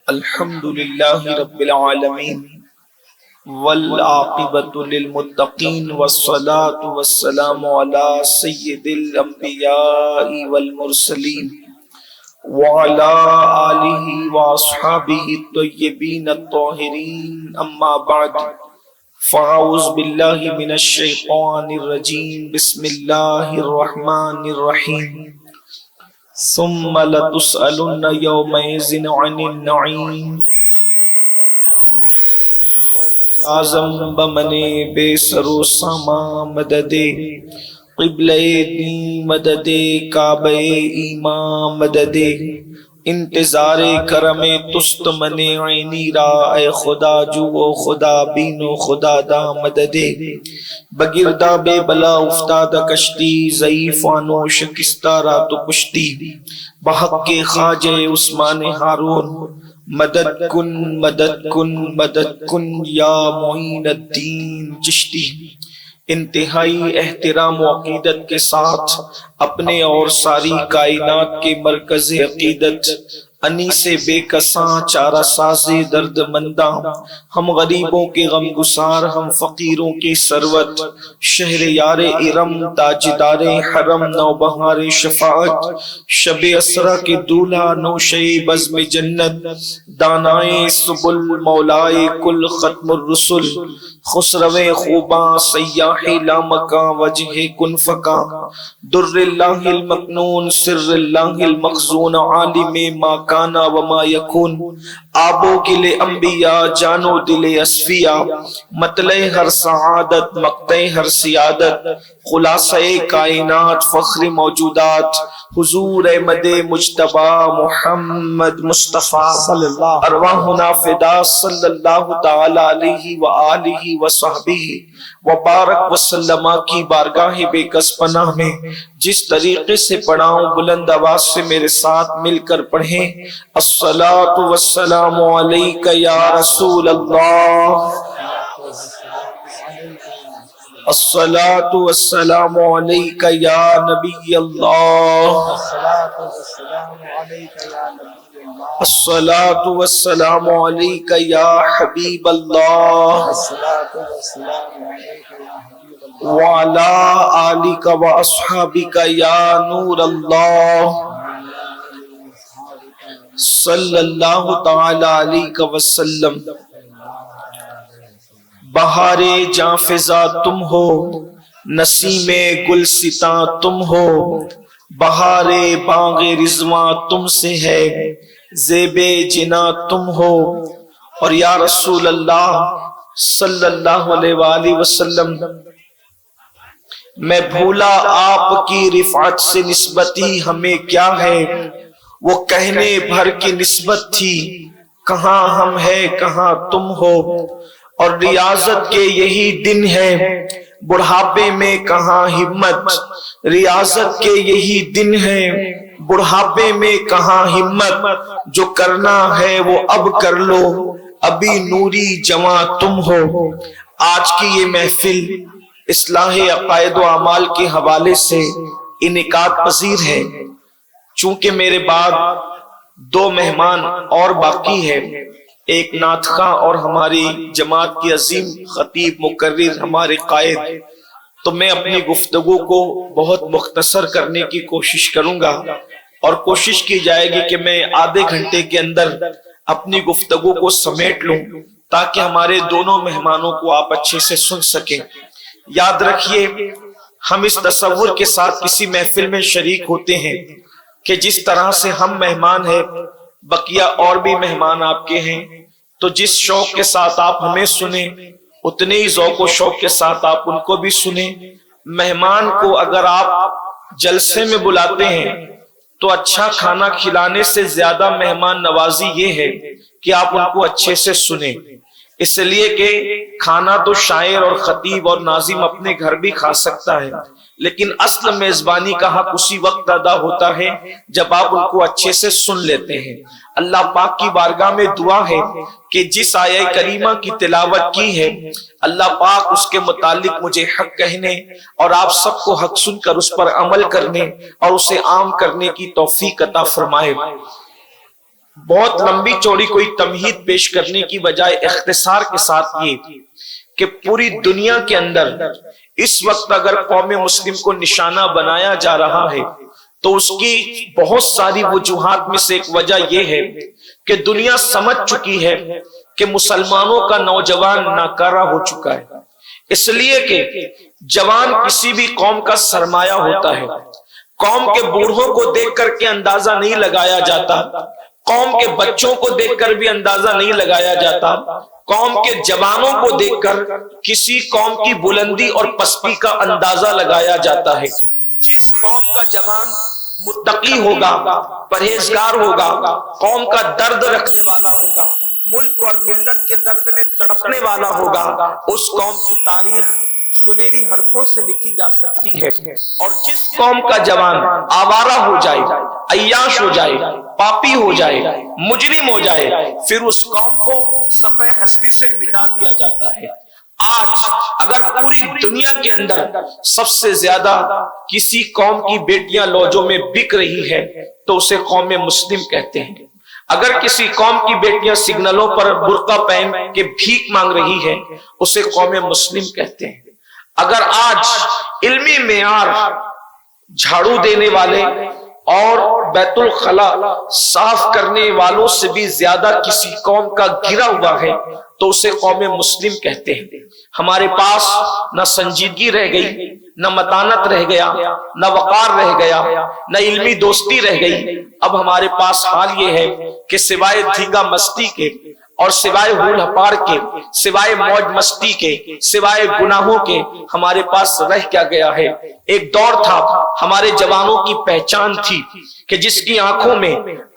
الحمد للہ رب العالمین والعاقبۃ للمتقین والصلاة والسلام علی سید الانبیاء والمرسلین وعلی آلہ واصحابہ الطیبین الطاہرین، اما بعد فاعوذ باللہ من الشیطان الرجیم، بسم اللہ الرحمن الرحیم۔ ثم لتسألن يومئذ عن النعیم۔ اعظم بمنے بے سرو ساما مدد قبلہ دین مدد کعبہ ایمان مدد انتظار کرم تست من عینی را، اے خدا جو و خدا بین و خدا دا مدد بگردہ بے بلا افتاد کشتی، ضعیفانو شکستہ را تو پشتی بحق کے خواجہ عثمان ہارون، مدد کن مدد کن مدد کن یا معین الدین چشتی۔ انتہائی احترام و عقیدت کے ساتھ اپنے اور ساری کائنات کے مرکز عقیدت انی سے بے کساں چارہ ساز درد منداں، ہم غریبوں کے غم گسار، ہم فقیروں کی ثروت، شہر یار ارم تاجدار حرم، نوبہار شفاعت، شب اسرا کے دولہا نوشے بزم جنت، دانائے سبل مولائے کل ختم الرسل، خسرو خوباں سیاح لامکاں وجہ کن فکاں، در اللہ المکنون سر اللہ المخزون، عالم ما کانا وما یکون، آبو گل انبیاء جانو دل اصفیاء، مطلع ہر سعادت مقطع ہر سیادت، خلاصہ کائنات فخر موجودات، حضور احمد مجتبی محمد مصطفیٰ ارواحنا فدا صلی اللہ تعالی علیہ وآلہ وصحبہ وبارک وسلم کی بارگاہ بے کس پناہ میں جس طریقے سے پڑھاؤں بلند آواز سے میرے ساتھ مل کر پڑھیں۔ الصلاۃ والسلام علیک یا رسول اللہ، الصلاۃ والسلام علیک یا نبی اللہ، الصلاۃ والسلام علیک یا حبیب اللہ، وعلی آلک واصحابک یا نور اللہ، صلی اللہ تعالی علیہ وسلم۔ بہار جاں فضا تم ہو، نسیم گلستاں تم ہو، بہار باغ رضواں تم سے ہے، زیب جنا تم ہو، اور یا رسول اللہ صلی اللہ علیہ وآلہ وسلم، میں بھولا آپ کی رفعت سے نسبتی ہمیں کیا ہے، وہ کہنے بھر کی نسبت تھی، کہاں ہم ہے کہاں تم ہو، اور ریاضت کے یہی دن ہے، بڑھاپے میں کہاں ہمت، ریاضت کے یہی دن ہے، بڑھاپے میں کہاں ہمت، جو کرنا ہے وہ اب کر لو، ابھی نوری جواں تم ہو۔ آج کی یہ محفل اصلاح عقائد و اعمال کے حوالے سے انعقاد پذیر ہے۔ چونکہ میرے بعد دو مہمان اور باقی ہے، ایک نعت خواں اور ہماری جماعت کی عظیم خطیب مقرر ہمارے قائد، تو میں اپنی گفتگو کو بہت مختصر کرنے کی کوشش کروں گا، اور کوشش کی جائے گی کہ میں آدھے گھنٹے کے اندر اپنی گفتگو کو سمیٹ لوں تاکہ ہمارے دونوں مہمانوں کو آپ اچھے سے سن سکیں۔ یاد رکھیے، ہم اس تصور کے ساتھ کسی محفل میں شریک ہوتے ہیں کہ جس طرح سے ہم مہمان ہیں، بقیہ اور بھی مہمان آپ کے ہیں، تو جس شوق کے ساتھ آپ ہمیں سنیں اتنے ہی ذوق و شوق کے ساتھ آپ ان کو بھی سنیں۔ مہمان کو اگر آپ جلسے میں بلاتے ہیں تو اچھا کھانا کھلانے سے زیادہ مہمان نوازی یہ ہے کہ آپ ان کو اچھے سے سنیں، اس لیے کہ کھانا تو شاعر اور خطیب اور ناظم اپنے گھر بھی کھا سکتا ہے، لیکن اصل میزبانی کا حق اسی وقت ادا ہوتا ہے جب آپ ان کو اچھے سے سن لیتے ہیں۔ اللہ پاک کی بارگاہ میں دعا ہے کہ جس آیہ کریمہ کی تلاوت کی ہے، اللہ پاک اس کے متعلق مجھے حق کہنے اور آپ سب کو حق سن کر اس پر عمل کرنے اور اسے عام کرنے کی توفیق عطا فرمائے۔ بہت لمبی چوڑی کوئی تمہید پیش کرنے کی بجائے اختصار کے ساتھ یہ کہ پوری دنیا کے اندر اس وقت اگر قوم مسلم کو نشانہ بنایا جا رہا ہے تو اس کی بہت ساری وجوہات میں سے ایک وجہ یہ ہے کہ دنیا سمجھ چکی ہے کہ مسلمانوں کا نوجوان ناکارہ ہو چکا ہے، اس لیے کہ جوان کسی بھی قوم کا سرمایہ ہوتا ہے۔ قوم کے بوڑھوں کو دیکھ کر کے اندازہ نہیں لگایا جاتا، قوم کے بچوں کو دیکھ کر بھی اندازہ نہیں لگایا جاتا، قوم کے جوانوں کو دیکھ کر کسی قوم کی بلندی اور پستی کا اندازہ لگایا جاتا ہے۔ جس قوم کا جوان متقی ہوگا، پرہیزگار ہوگا، قوم کا درد رکھنے والا ہوگا، ملک اور ملت کے درد میں تڑپنے والا ہوگا، اس قوم کی تاریخ سنہری حرفوں سے لکھی جا سکتی ہے۔ اور جس قوم کا جوان آوارہ ہو جائے، عیاش ہو جائے، پاپی ہو جائے، مجرم ہو جائے، پھر اس قوم کو صفحہ ہستی سے مٹا دیا جاتا ہے۔ آج اگر پوری دنیا کے اندر سب سے زیادہ کسی قوم کی بیٹیاں لوجوں میں بک رہی ہے تو اسے قوم مسلم کہتے ہیں۔ اگر کسی قوم کی بیٹیاں سگنلوں پر برقع پہن کے بھیک مانگ رہی ہے اسے قوم مسلم کہتے ہیں۔ اگر آج علمی معیار جھاڑو دینے والے اور بیت الخلا صاف کرنے والوں سے بھی زیادہ کسی قوم کا گرا ہوا ہے تو اسے قوم مسلم کہتے ہیں۔ ہمارے پاس نہ سنجیدگی رہ گئی، نہ متانت رہ گیا، نہ وقار رہ گیا، نہ علمی دوستی رہ گئی۔ اب ہمارے پاس حال یہ ہے کہ سوائے دھینگا مستی کے اور سوائے ہول ہپار کے، سوائے موج مستی کے، سوائے گناہوں کے ہمارے پاس رہ کیا گیا ہے۔ ایک دور تھا ہمارے جوانوں کی پہچان تھی کہ جس کی آنکھوں میں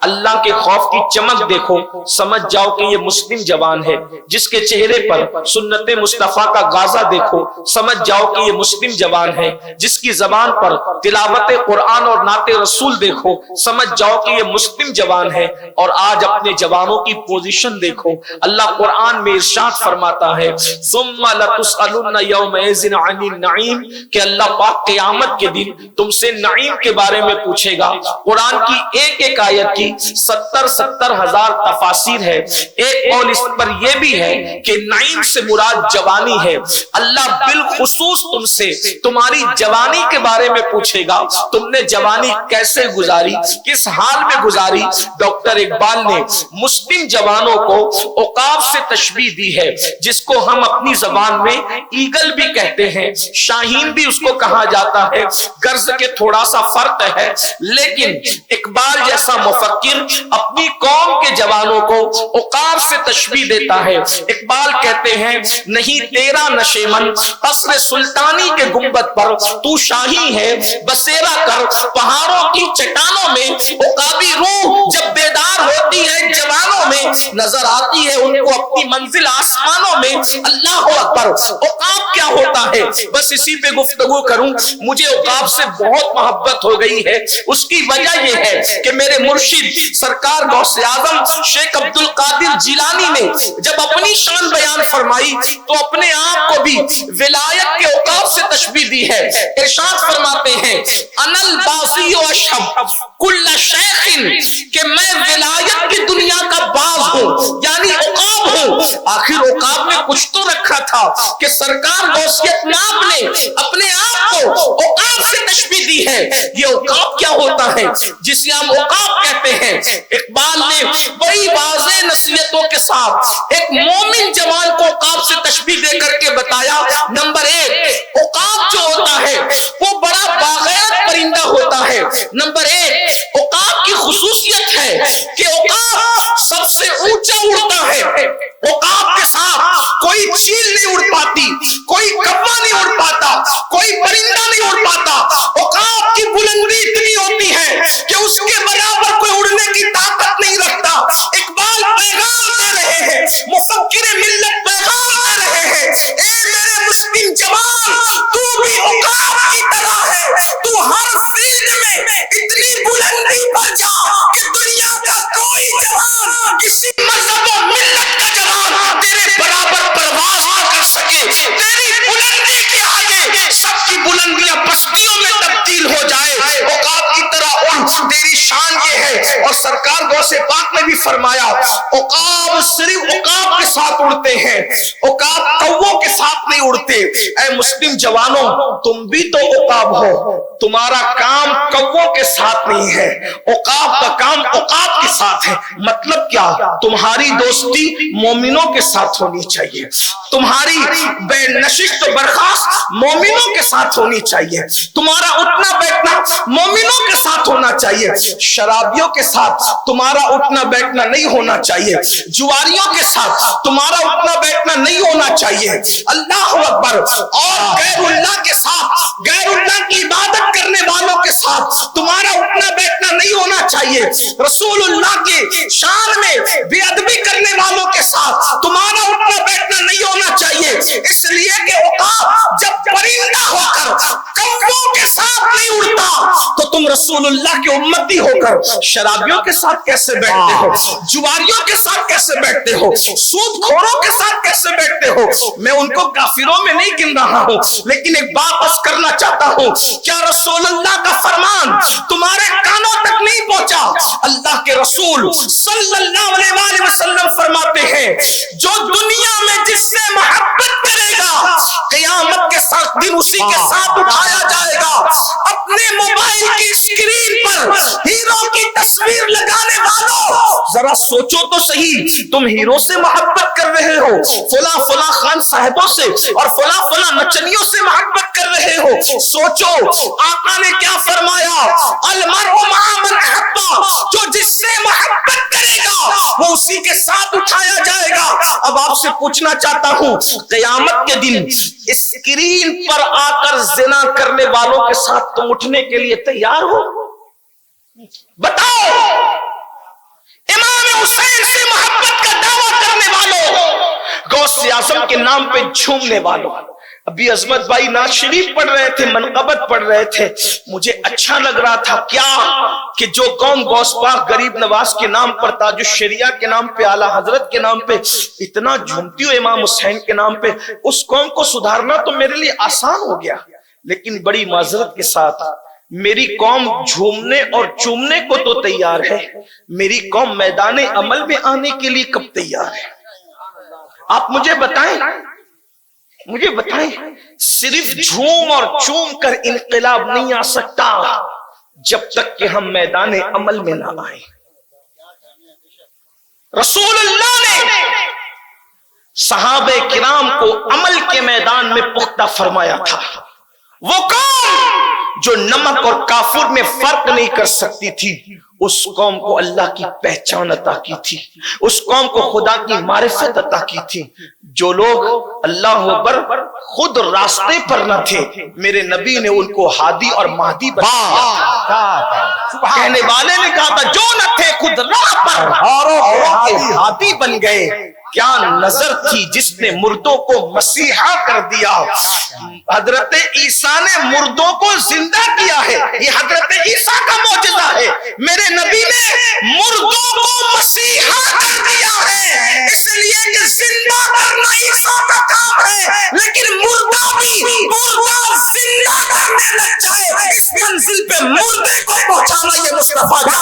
اللہ کے خوف کی چمک دیکھو سمجھ جاؤ کہ یہ مسلم جوان ہے، جس کے چہرے پر سنت مصطفیٰ کا غازہ دیکھو سمجھ جاؤ کہ یہ مسلم جوان ہے، جس کی زبان پر تلاوت قرآن اور نعت رسول دیکھو سمجھ جاؤ کہ یہ مسلم جوان ہے۔ اور آج اپنے جوانوں کی پوزیشن دیکھو، اللہ قرآن میں ارشاد فرماتا ہے ثم لتسألن یومئذ عن النعیم کہ اللہ پاک قیامت کے دن تم سے نعیم کے بارے میں پوچھے گا۔ قرآن کی ایک ایک آیت کی 70 ہزار تفاسیر ہے۔ ایک قول اس پر یہ بھی ہے کہ نعیم سے مراد جوانی ہے۔ اللہ بالخصوص تم سے تمہاری جوانی کے بارے میں پوچھے گا، تم نے جوانی کیسے گزاری، کس حال میں گزاری۔ ڈاکٹر اقبال نے مسلم جوانوں کو عقاب سے تشبیہ دی ہے، جس کو ہم اپنی زبان میں ایگل بھی کہتے ہیں، شاہین بھی اس کو کہا جاتا ہے، غرض کے تھوڑا سا فرق ہے، لیکن اقبال جیسا مفکر اپنی قوم کے جوانوں کو عقاب سے تشبیہ دیتا ہے۔ اقبال کہتے ہیں نہیں تیرا نشیمن قصر سلطانی کے گنبد پر تو شاہی ہے، بسیرا کر پہاڑوں کی چٹانوں میں عقابی روح جب بیدار ہوتی ہے جوانوں میں نظر آتی ہے ان کو اپنی منزل آسمانوں میں۔ اللہ اکبر! عقاب کیا ہوتا ہے؟ بس اسی پہ گفتگو کروں۔ مجھے عقاب سے بہت محبت ہو گئی ہے، اس کی وجہ یہ ہے کہ میرے مرشد سرکار غوث اعظم شیخ عبد القادر جیلانی نے جب اپنی شان بیان فرمائی تو اپنے آپ کو بھی ولایت کے عقاب سے تشبیہ دی ہے۔ ارشاد فرماتے ہیں انا الباسی و اشہب کل شیخ کہ میں ولایت کی دنیا کا باز ہوں، یعنی عقاب ہوں۔ آخر عقاب میں کچھ تو رکھا تھا کہ سرکار غوثیت ناب نے اپنے آپ کو عقاب سے تشبیہ دی ہے۔ یہ عقاب کیا ہوتا ہے جسے ہم عقاب کہتے ہیں؟ اقبال نے بڑی واضح نصیحتوں کے ساتھ ایک مومن جوان کو عقاب سے تشبیہ دے کر کے بتایا۔ نمبر 1، عقاب جو ہوتا ہے وہ بڑا باغیرت پرندہ ہوتا ہے۔ نمبر 1، عقاب کی خصوصیت ہے کہ عقاب سب سے اونچا اڑتا ہے۔ عقاب کے ساتھ کوئی چیل نہیں اڑ پاتی، کوئی کوا نہیں اڑ پاتا، کوئی پرندہ نہیں اڑ پاتا۔ عقاب کی بلندی اتنی ہوتی ہے کہ اس کے برابر کوئی اڑنے کی طاقت نہیں رکھتا۔ اقبال پیغام دے رہے ہیں، مفکر ملت پیغام دے رہے ہیں، اے میرے مسلم جوان تو بھی عقاب کی طرح ہے، تو ہر فیلڈ میں اتنی بلندی پر جا کہ دنیا کا کوئی جوان کسی مذہب و ملت کا جوان تیرے برابر پرواز نہ کر سکے۔ تیری بلندی کے آگے سب کی بلندیاں پستیوں میں تبدیل ہو جائے۔ عقاب کی طرح اڑ، تیری شان یہ ہے۔ اور سرکار غوث پاک نے بھی فرمایا عقاب صرف عقاب کے ساتھ اڑتے ہیں، عقاب کووں کے ساتھ نہیں اڑتے۔ اے مسلم جوانوں، تم بھی تو عقاب ہو، تمہارا کام کووں کے ساتھ نہیں ہے، عقاب کا کام عقاب کے ساتھ ہے۔ مطلب کیا؟ تمہاری دوستی مومنوں کے ساتھ ہونی چاہیے، تمہاری بے نشست و برخاست مومنوں کے ساتھ ہونی چاہیے، تمہارا اٹھنا بیٹھنا مومنوں کے ساتھ ہونا چاہیے، شرابیوں کے ساتھ تمہارا اٹھنا بیٹھنا نہیں ہونا چاہیے، جواریوں کے ساتھ تمہارا اٹھنا بیٹھنا نہیں ہونا چاہیے، اللہ اکبر، اور غیر اللہ کے ساتھ، غیر اللہ کی عبادت کرنے والوں کے ساتھ تمہارا اٹھنا بیٹھنا نہیں ہونا چاہیے، رسول اللہ کی شان میں بے ادبی کرنے والوں کے ساتھ تمہارا اٹھنا بیٹھنا نہیں ہونا چاہیے، اس لیے کہ عقاب جب پرندہ ہو کر کووں کے ساتھ نہیں اڑتا تو تم رسول اللہ کے امتی ہو کر شرابیوں کے ساتھ کیسے بیٹھتے ہو، جواریوں کے ساتھ کیسے بیٹھتے ہو، سود خوروں کے ساتھ کیسے بیٹھتے ہو؟ میں ان کو کافروں میں نہیں گن رہا ہوں، لیکن ایک بات عرض کرنا چاہتا ہوں، کیا رسول اللہ کا فرمان تمہارے کانوں تک نہیں پہنچا؟ اللہ کے رسول صلی اللہ علیہ وآلہ وسلم فرماتے ہیں جو دنیا میں جس سے محبت کرے گا قیامت کے ساتھ دن اسی کے ساتھ اٹھایا جائے گا۔ اپنے موبائل کی اسکرین پر ہیرو کی تصویر لگانے والوں ذرا سوچو تو صحیح، تم ہیرو سے محبت کر رہے ہو، فلاں فلاں خان صاحبوں سے اور فلاں فلاں نچنیوں سے محبت کر رہے ہو، سوچو آقا نے کیا فرمایا، المرء مع من احب، جو جس سے محبت کرے گا وہ اسی کے ساتھ اٹھایا جائے گا۔ اب آپ سے پوچھنا چاہتا ہوں، قیامت کے دن اسکرین پر آ کر زنا کرنے والوں کے ساتھ تم اٹھنے کے لیے تیار ہو؟ بتاؤ، امام حسین سے محبت کا دعویٰ کرنے والوں، غوث اعظم کے نام پہ جھومنے والوں۔ ابھی عظمت بھائی نعت شریف پڑھ رہے تھے، منقبت پڑھ رہے تھے، مجھے اچھا لگ رہا تھا کیا کہ جو قوم غوث پاک غریب نواز کے نام پر، تاج الشریعہ کے نام پہ، اعلیٰ حضرت کے نام پہ اتنا جھومتی ہو امام حسین کے نام پہ، اس قوم کو سدھارنا تو میرے لیے آسان ہو گیا، لیکن بڑی معذرت کے ساتھ میری قوم جھومنے اور چومنے کو تو تیار ہے، میری قوم میدان عمل میں آنے کے لیے کب تیار ہے؟ آپ مجھے بتائیں، صرف جھوم اور چوم کر انقلاب نہیں آ سکتا جب تک کہ ہم میدان عمل میں نہ آئیں۔ رسول اللہ نے صحابہ کرام کو عمل کے میدان میں پختہ فرمایا تھا، وہ قوم جو نمک اور کافر میں فرق نہیں کر سکتی تھی، اس قوم کو اللہ کی پہچان عطا کی تھی، اس قوم کو خدا کی معرفت عطا کی تھی۔ جو لوگ اللہ اکبر خود راستے پر نہ تھے، میرے نبی نے ان کو ہادی اور مہدی بنایا۔ کہنے والے نے کہا تھا جو نہ تھے خود راہ پر ہادی بن گئے۔ کیا نظر تھی جس نے مردوں کو مسیحا کر دیا؟ حضرت عیسیٰ نے مردوں کو زندہ کیا ہے، یہ حضرت عیسیٰ کا معجزہ ہے۔ میرے نبی نے مردوں کو مسیحا کر دیا ہے، اس لیے کہ زندہ کرنا عیسیٰ کا کام ہے، لیکن مردہ بھی مردہ زندہ کرنے لگ جائے، اس منزل پہ مردے کو پہنچانا یہ مصطفیٰ کا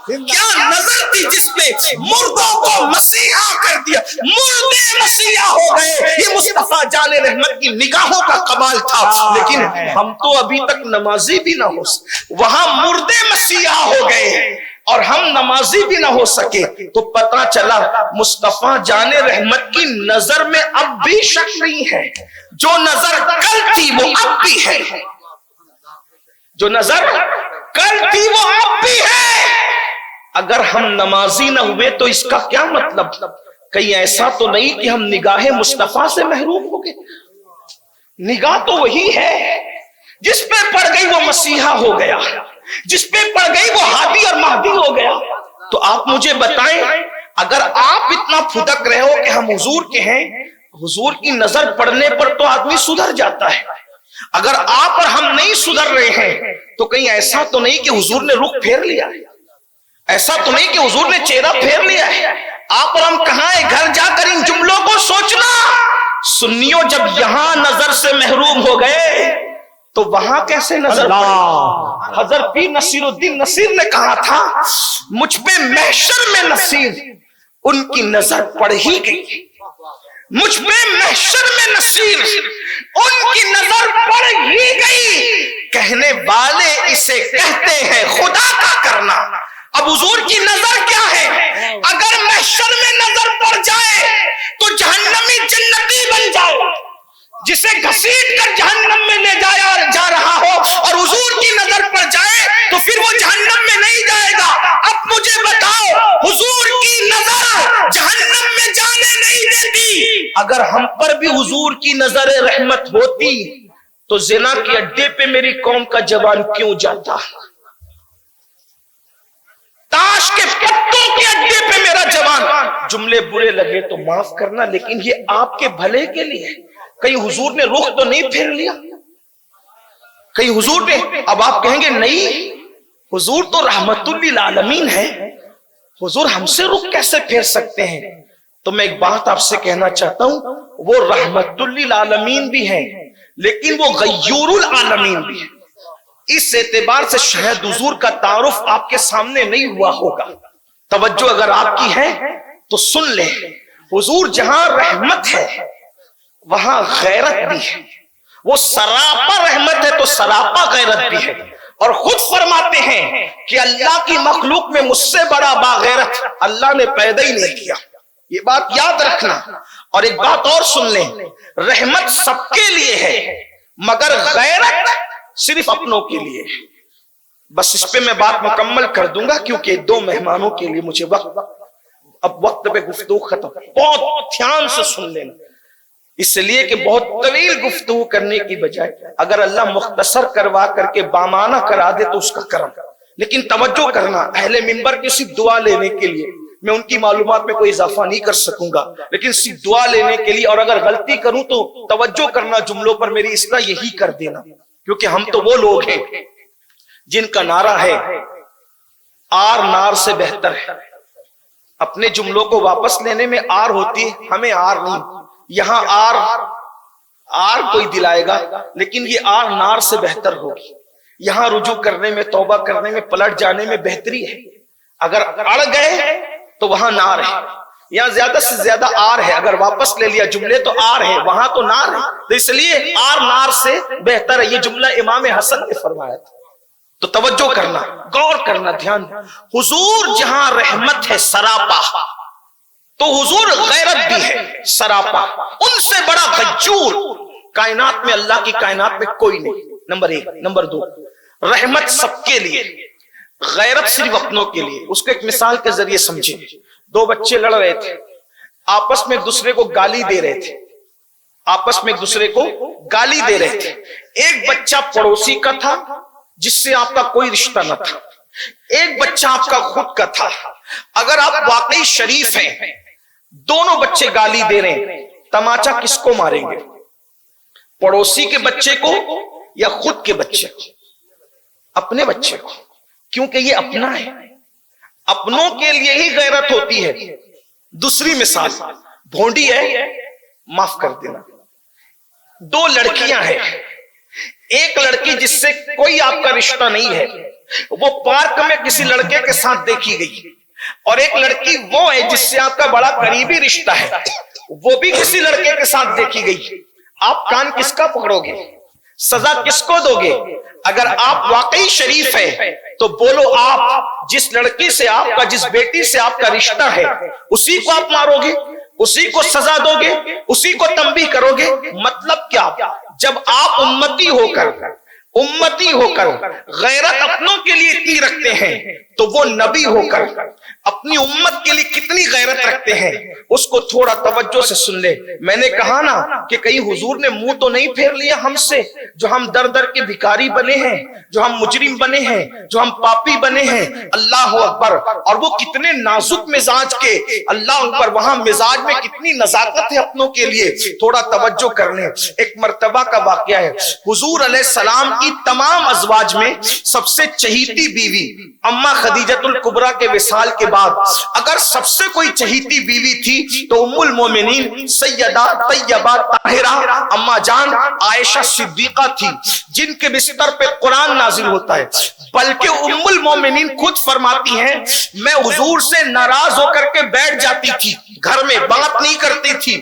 کیا نظر تھی جس نے مردوں کو مسیحا کر دیا، مردے مسیحا ہو گئے۔ یہ مصطفیٰ جان رحمت کی نگاہوں کا کمال تھا، لیکن ہم تو ابھی تک نمازی بھی نہ ہو سکے، وہاں مردے مسیحا ہو گئے اور ہم نمازی بھی نہ ہو سکے، تو پتہ چلا مصطفیٰ جان رحمت کی نظر میں اب بھی شک نہیں ہے، جو نظر کل تھی وہ اب بھی ہے، جو نظر کل تھی وہ اب بھی ہے۔ اگر ہم نمازی نہ ہوئے تو اس کا کیا مطلب؟ کہیں ایسا تو نہیں کہ ہم نگاہ مصطفیٰ سے محروم ہو گئے؟ نگاہ تو وہی ہے، جس پہ پڑ گئی وہ مسیحا ہو گیا، جس پہ پڑ گئی وہ ہادی اور مہدی ہو گیا۔ تو آپ مجھے بتائیں، اگر آپ اتنا پھدک رہے ہو کہ ہم حضور کے ہیں، حضور کی نظر پڑنے پر تو آدمی سدھر جاتا ہے، اگر آپ اور ہم نہیں سدھر رہے ہیں تو کہیں ایسا تو نہیں کہ حضور نے رخ پھیر لیا ہے، ایسا تو نہیں کہ حضور نے چہرہ پھیر لیا ہے۔ آپ اور ہم کہاں ہیں؟ گھر جا کر ان جملوں کو سوچنا۔ سنیوں جب یہاں نظر سے محروم ہو گئے تو وہاں کیسے نظر پڑی؟ حضرت پیر نصیر الدین نصیر نے کہا تھا مجھ پہ محشر میں نصیر ان کی نظر پڑ ہی گئی، مجھ پہ محشر میں نصیر ان کی نظر پڑ ہی گئی، کہنے والے اسے کہتے ہیں خدا کا کرنا۔ اب حضور کی نظر کیا ہے؟ اگر محشر میں نظر پڑ جائے تو جہنمی جنتی بن جائے، جسے گھسیٹ کر جہنم میں لے جا رہا ہو اور حضور کی نظر پڑ جائے تو پھر وہ جہنم میں نہیں جائے گا۔ اب مجھے بتاؤ، حضور کی نظر جہنم میں جانے نہیں دیتی، اگر ہم پر بھی حضور کی نظر رحمت ہوتی تو زنا کے اڈے پہ میری قوم کا جوان کیوں جاتا؟ تاش کے پتوں کے اڈے پہ میرا جوان، جملے برے لگے تو معاف کرنا لیکن یہ آپ کے بھلے کے لیے۔ کہیں حضور نے رخ تو نہیں پھیر لیا؟ کہیں حضور نے، اب آپ کہیں گے نہیں حضور تو رحمت للعالمین ہے، حضور ہم سے رخ کیسے پھیر سکتے ہیں؟ تو میں ایک بات آپ سے کہنا چاہتا ہوں، وہ رحمت للعالمین بھی ہیں لیکن وہ غیور العالمین بھی ہیں۔ اس اعتبار سے شاید حضور کا تعارف آپ کے سامنے نہیں ہوا ہوگا۔ توجہ اگر آپ کی ہے تو سن لیں، حضور جہاں رحمت ہے وہاں غیرت بھی ہے، وہ سراپا رحمت ہے تو سراپا غیرت بھی ہے، اور خود فرماتے ہیں کہ اللہ کی مخلوق میں مجھ سے بڑا باغیرت اللہ نے پیدا ہی نہیں کیا۔ یہ بات یاد رکھنا۔ اور ایک بات اور سن لیں، رحمت سب کے لیے ہے مگر غیرت صرف اپنوں کے لیے۔ بس اس پہ میں بات مکمل کر دوں گا کیونکہ دو مہمانوں کے لیے مجھے اب وقت پہ گفتگو ختم، بہت دھیان سے سن لینا، اس لیے کہ بہت طویل گفتگو کرنے کی بجائے اگر اللہ مختصر کروا کر کے بامانہ کرا دے تو اس کا کرم۔ لیکن توجہ کرنا، اہل منبر کی صرف دعا لینے کے لیے، میں ان کی معلومات میں کوئی اضافہ نہیں کر سکوں گا، لیکن صرف دعا لینے کے لیے، اور اگر غلطی کروں تو توجہ کرنا جملوں پر، میری اصلاح یہی کر دینا، کیونکہ ہم تو وہ لوگ ہیں جن کا نعرہ ہے آر نار سے بہتر ہے۔ اپنے جملوں کو واپس لینے میں آر ہوتی ہے، ہمیں آر نہیں، یہاں آر کوئی دلائے گا لیکن یہ آر نار سے بہتر ہوگی۔ یہاں رجوع کرنے میں، توبہ کرنے میں، پلٹ جانے میں بہتری ہے۔ اگر اڑ گئے تو وہاں نار ہے، یہاں زیادہ سے زیادہ آر ہے، اگر واپس لے لیا جملے تو آر ہے، وہاں تو نار ہے، تو اس لیے آر نار سے بہتر ہے۔ یہ جملہ امام حسن نے فرمایا تھا۔ تو توجہ کرنا، غور کرنا، دھیان۔ حضور جہاں رحمت ہے سراپا، تو حضور غیرت بھی ہے سراپا۔ ان سے بڑا غیور کائنات میں، اللہ کی کائنات میں کوئی نہیں، نمبر ایک۔ نمبر دو، رحمت سب کے لیے، غیرت صرف اپنوں کے لیے۔ اس کو ایک مثال کے ذریعے سمجھیں۔ دو بچے لڑ رہے تھے، آپس میں ایک دوسرے کو گالی دے رہے تھے، آپس میں ایک دوسرے کو گالی دے رہے تھے۔ ایک بچہ پڑوسی کا تھا جس سے آپ کا کوئی رشتہ نہ تھا، ایک بچہ آپ کا خود کا تھا۔ اگر آپ واقعی شریف ہیں، دونوں بچے گالی دے رہے ہیں، تماچا کس کو ماریں گے؟ پڑوسی کے بچے کو یا خود کے بچے کو؟ اپنے بچے کو، کیونکہ یہ اپنا ہے۔ اپنوں کے لیے ہی غیرت ہوتی ہے۔ دوسری مثال، بھونڈی ہے، معاف کر دینا، دو لڑکیاں ہیں، ایک لڑکی جس سے کوئی آپ کا رشتہ نہیں ہے، وہ پارک میں کسی لڑکے کے ساتھ دیکھی گئی، اور ایک لڑکی وہ ہے جس سے آپ کا بڑا قریبی رشتہ ہے، وہ بھی کسی لڑکے کے ساتھ دیکھی گئی۔ آپ کان کس کا پکڑو گے؟ سزا کس کو دو گے؟ اگر آپ واقعی شریف ہیں تو بولو، آپ جس لڑکی سے، آپ کا جس بیٹی سے آپ کا رشتہ ہے، اسی کو آپ مارو گے، اسی کو سزا دو گے، اسی کو تنبیہ کرو گے؟ مطلب کیا؟ جب آپ امتی ہو کر غیرت اپنوں کے لیے اتنی رکھتے ہیں تو وہ نبی ہو کر اپنی امت کے لیے کتنی غیرت رکھتے ہیں، اس کو تھوڑا توجہ سے سن لے۔ میں نے کہا نا کہ کہیں حضور نے منہ تو نہیں پھیر لیا ہم سے، جو ہم در در کے بھکاری بنے ہیں، جو ہم مجرم بنے ہیں، جو ہم پاپی بنے ہیں۔ اللہ اکبر! اور وہ کتنے نازک مزاج کے، اللہ اکبر! وہاں مزاج میں کتنی نزاکت ہے اپنوں کے لیے، تھوڑا توجہ کر لیں۔ ایک مرتبہ کا واقعہ ہے، حضور علیہ السلام کی تمام ازواج میں سب سے چہیتی بیوی اماں خدیجۃ الکبریٰ کے وصال کے بعد بعد اگر سب سے کوئی چہیتی بیوی تھی تو ام المومنین سیدہ طیبہ طاہرہ اما جان عائشہ صدیقہ تھی، جن کے بستر پہ قرآن نازل ہوتا ہے۔ بلکہ ام المومنین خود فرماتی ہیں میں حضور سے ناراض ہو کر کے بیٹھ جاتی تھی، گھر میں بات نہیں کرتی تھی،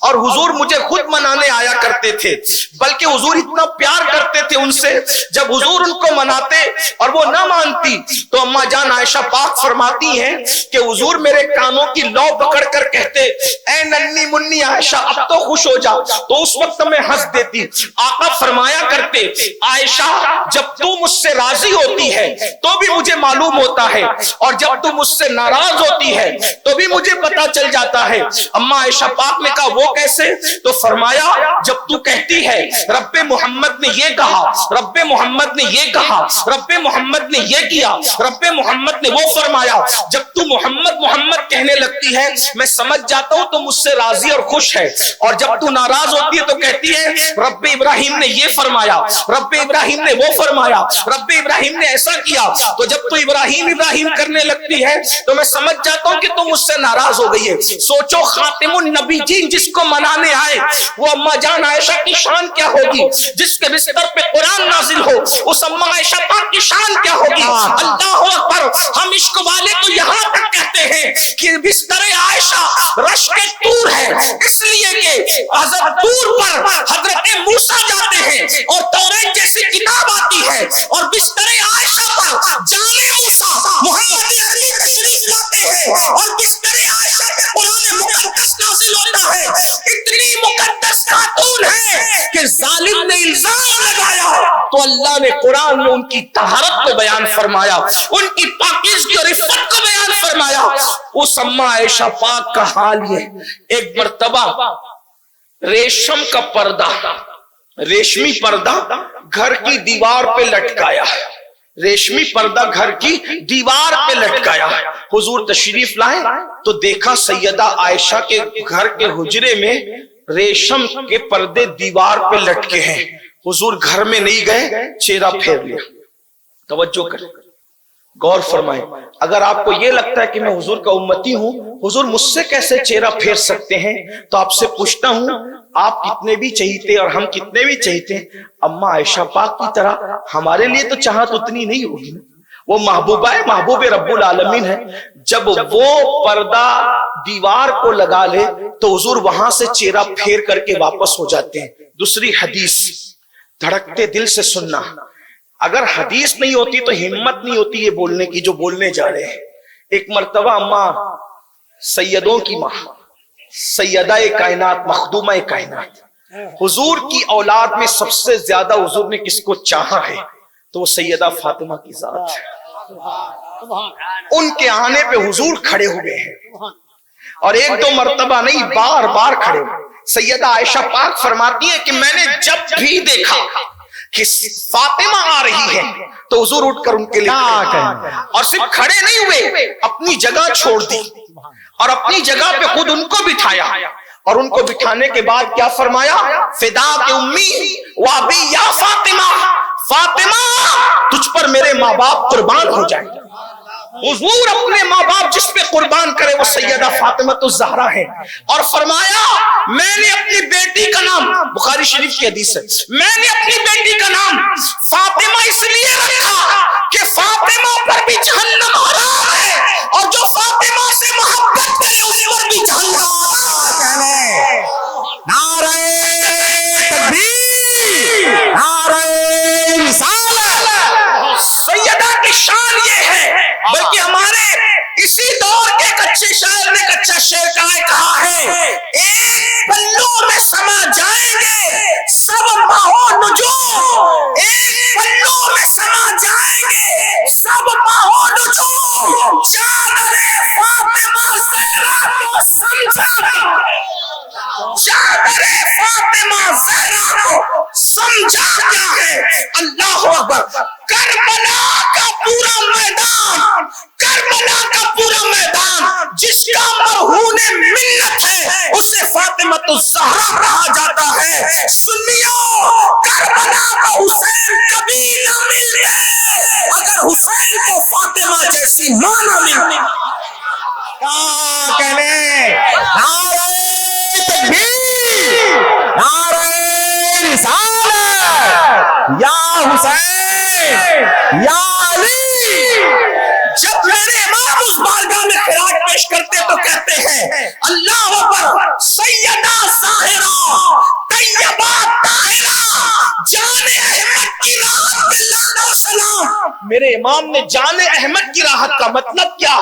اور حضور مجھے خود منانے آیا کرتے تھے۔ بلکہ حضور اتنا پیار کرتے تھے ان سے، جب حضور ان کو مناتے اور وہ نہ مانتی تو اما جان عائشہ پاک فرماتی ہیں کہ حضور میرے کانوں کی لو پکڑ کر کہتے اے ننی منی عائشہ اب تو خوش ہو جا، تو اس وقت میں ہنس دیتی۔ آقا فرمایا کرتے عائشہ جب تو مجھ سے راضی ہوتی ہے تو بھی مجھے معلوم ہوتا ہے، اور جب تو مجھ سے ناراض ہوتی ہے تو بھی مجھے پتا چل جاتا ہے۔ اما عائشہ پاک نے کہا وہ کیسے؟ تو فرمایا جب تو کہتی ہے رب محمد نے یہ کہا، رب محمد نے یہ کہا، رب محمد نے یہ کیا، رب محمد نے وہ فرمایا، جب تو محمد محمد کہنے لگتی ہے میں سمجھ جاتا ہوں تو مجھ سے راضی اور خوش ہے، اور جب تو ناراض ہوتی ہے تو کہتی ہے رب ابراہیم نے یہ فرمایا، رب ابراہیم نے وہ فرمایا، رب ابراہیم نے ایسا کیا، تو جب تو ابراہیم ابراہیم کرنے لگتی ہے تو میں سمجھ جاتا ہوں کہ تو مجھ سے ناراض ہو گئی ہے۔ سوچو خاتم النبی جین جس کو منانے آئے وہ اما جان عائشہ کی شان کیا ہوگی، جس کے بستر پہ قرآن نازل ہو اس اما عائشہ پاک کی شان کیا ہوگی۔ اللہ اکبر۔ ہم عشق والے تو یہاں تک کہتے ہیں کہ بستر عائشہ رشک طور ہے، اس لیے کہ حضرت طور پر حضرت موسیٰ جاتے ہیں اور توریت جیسی کتاب آتی ہے، اور بستر عائشہ پر جان موسیٰ محمد عربی تشریف لاتے ہیں، اور بستر عائشہ پہ قرآن مقدس نازل ہوتا ہے۔ اتنی مقدس خاتون ہے کہ ظالم نے الزام لگایا تو اللہ نے قرآن میں ان کی طہارت کو بیان فرمایا، ان کی پاکیزگی اور عفت کو بیان فرمایا۔ اس اما عائشہ پاک کا حال یہ، ایک مرتبہ ریشم کا پردہ، ریشمی پردہ گھر کی دیوار پہ لٹکایا، ریشمی پردہ گھر کی دیوار پہ لٹکایا۔ حضور تشریف لائے تو دیکھا سیدہ عائشہ کے گھر کے حجرے میں ریشم کے پردے دیوار پہ لٹکے ہیں۔ حضور گھر میں نہیں گئے، چہرہ پھیر لیا۔ توجہ کریں، غور فرمائیں۔ اگر آپ کو یہ لگتا ہے کہ میں حضور کا امتی ہوں، حضور مجھ سے کیسے چہرہ پھیر سکتے ہیں، تو آپ سے پوچھتا ہوں آپ کتنے بھی چہیتے اور ہم کتنے بھی چہیتے اما عائشہ پاک کی طرح ہمارے لیے تو چاہت اتنی نہیں ہوگی۔ وہ محبوبہ ہے، محبوب رب العالمین ہے۔ جب وہ پردہ دیوار کو لگا لے تو حضور وہاں سے چہرہ پھیر کر کے واپس ہو جاتے ہیں۔ دوسری حدیث دھڑکتے دل سے سننا، اگر حدیث نہیں ہوتی تو ہمت نہیں ہوتی یہ بولنے کی جو بولنے جا رہے ہیں۔ ایک مرتبہ اما سیدوں کی ماں، سیدہ کائنات، مخدومہ کائنات، حضور کی اولاد میں سب سے زیادہ حضور نے کس کو چاہا ہے تو وہ سیدہ فاطمہ کی ذات ہے۔ ان کے آنے پہ حضور کھڑے ہوئے ہیں، اور ایک دو مرتبہ نہیں، بار بار کھڑے ہوئے۔ سیدہ عائشہ پاک فرماتی ہے کہ میں نے جب بھی دیکھا کہ فاطمہ آ رہی ہے تو حضور اٹھ کر ان کے لیے اور صرف کھڑے نہیں ہوئے، اپنی جگہ چھوڑ دی اور اپنی جگہ پہ خود ان کو بٹھایا، اور ان کو بٹھانے کے بعد کیا فرمایا؟ فدا کے امی وابی یا فاطمہ، فاطمہ تجھ پر میرے ماں باپ قربان ہو جائیں۔ حضور اپنے ماں باپ جس پہ قربان کرے وہ سیدہ فاطمہ الزہرا ہے، اور فرمایا میں نے اپنی بیٹی کا نام، بخاری شریف کی حدیث ہے، میں نے اپنی بیٹی کا نام فاطمہ اس لیے رکھا کہ فاطمہ پر بھی جہنم حرام ہے، اور جو فاطمہ سے محبت کرے اس پر بھی جہنم حرام ہے۔ نعرہ تکبیر، نعرہ رسالت۔ سیدہ کی شان یہ ہے، بلکہ ہمارے اسی دور کے کچے شاعر نے کچا شعر کہا ہے، ایک پلوں میں سما جائیں گے سب ماہو نجوم، ایک پلوں میں سما جائیں گے سب ماہو نجوم، چادر فاطمہ زہرا کو سمجھا، چادر فاطمہ زہرا کو سمجھا کیا ہے۔ اللہ اکبر۔ کربلا کا پورا میدان، کربلا کا پورا میدان جس کا مرہون ملت ہے اسے فاطمہ الزہرا کہا جاتا ہے۔ سنیو، کربلا کا حسین کبھی نہ ملتے اگر حسین کو فاطمہ جیسی ماں نہ ملتی۔ کیا کہنے؟ نعرہ تکبیر، نعرہ رسالت، یا حسین یا علی۔ جب میرے امام اس بارگاہ میں خراج پیش کرتے تو کہتے ہیں اللہ اکبر، سیدہ ظاہرہ طیبہ طاہرہ جان احمد کی راحت پہ لاکھوں سلام۔ میرے امام نے جان احمد کی راحت کا مطلب کیا؟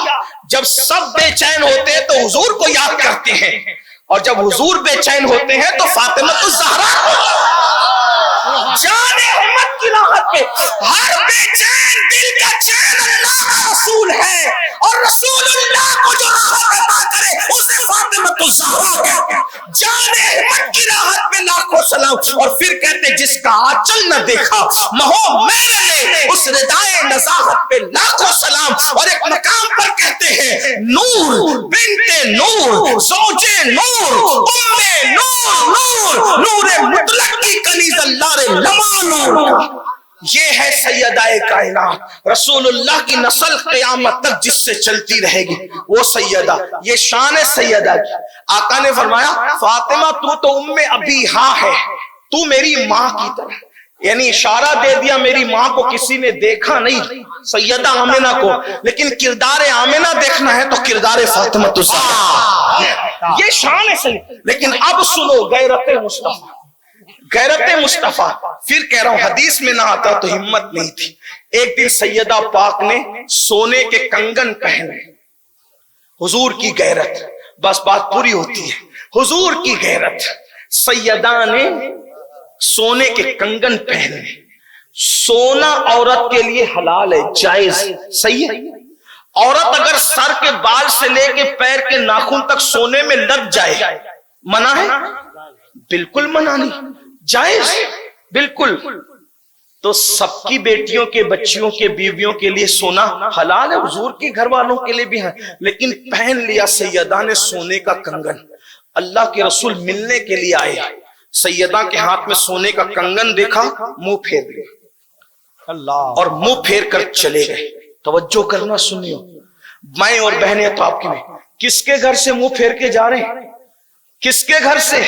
جب سب بے چین ہوتے ہیں تو حضور کو یاد کرتے ہیں، اور جب حضور بے چین ہوتے ہیں تو فاطمہ الزہرا کو۔ جان احمد کی راحت پہ ہر بے چین دل کا چین اللہ کا رسول ہے، اور رسول اللہ کو جو راحت عطا کرے اسے فاطمہ الزہرا کہتے ہیں۔ جان احمد کی راحت پہ لاکھوں سلام۔ اور پھر کہتے جس کا آنچل نہ دیکھا مہو میرے نے، اس ردائے نزاہت پہ لاکھوں سلام۔ اور ایک مقام پر کہتے ہیں نور بنت نور زوج نور ام نور، نور نور مطلق کی کنیز اللہ رے لما نور۔ یہ ہے سیدہ کائنات، رسول اللہ کی نسل قیامت تک جس سے چلتی رہے گی وہ سیدہ۔ یہ شان ہے سیدہ کی۔ آقا نے فرمایا فاطمہ تو تو ام ابیہا ہے، تو میری ماں کی طرح، یعنی اشارہ دے دیا میری ماں کو کسی نے دیکھا نہیں سیدہ آمنہ کو، لیکن کردار آمنہ دیکھنا ہے تو کردار فاطمہ الزہرا۔ یہ شان ہے سیدہ۔ لیکن اب سنو غیرت مصطفیٰ، غیرت مصطفیٰ۔ پھر کہہ رہا ہوں حدیث میں نہ آتا تو ہمت نہیں تھی۔ ایک دن سیدہ پاک نے سونے کے کنگن پہنے، حضور کی غیرت، بس بات پوری ہوتی ہے، حضور کی غیرت۔ سیدہ نے سونے کے کنگن پہنے۔ سونا عورت کے لیے حلال ہے، جائز، صحیح ہے۔ عورت اگر سر کے بال سے لے کے پیر کے ناخن تک سونے میں لگ جائے منع ہے؟ بالکل منع نہیں، جائز بالکل۔ تو سب کی بیٹیوں کے بچیوں کے بیویوں کے لیے سونا حلال ہے، حضور کے گھر والوں کے لیے بھی ہے، لیکن پہن لیا سیدہ نے سونے کا کنگن۔ اللہ کے رسول ملنے کے لیے آئے، سیدہ کے ہاتھ میں سونے کا کنگن دیکھا، منہ پھیر لیا اللہ، اور منہ پھیر کر چلے گئے۔ توجہ کرنا سنیو، مائیں اور بہنیں تو آپ کی بھی، کس کے گھر سے منہ پھیر کے جا رہے ہیں؟ کس کے گھر سے؟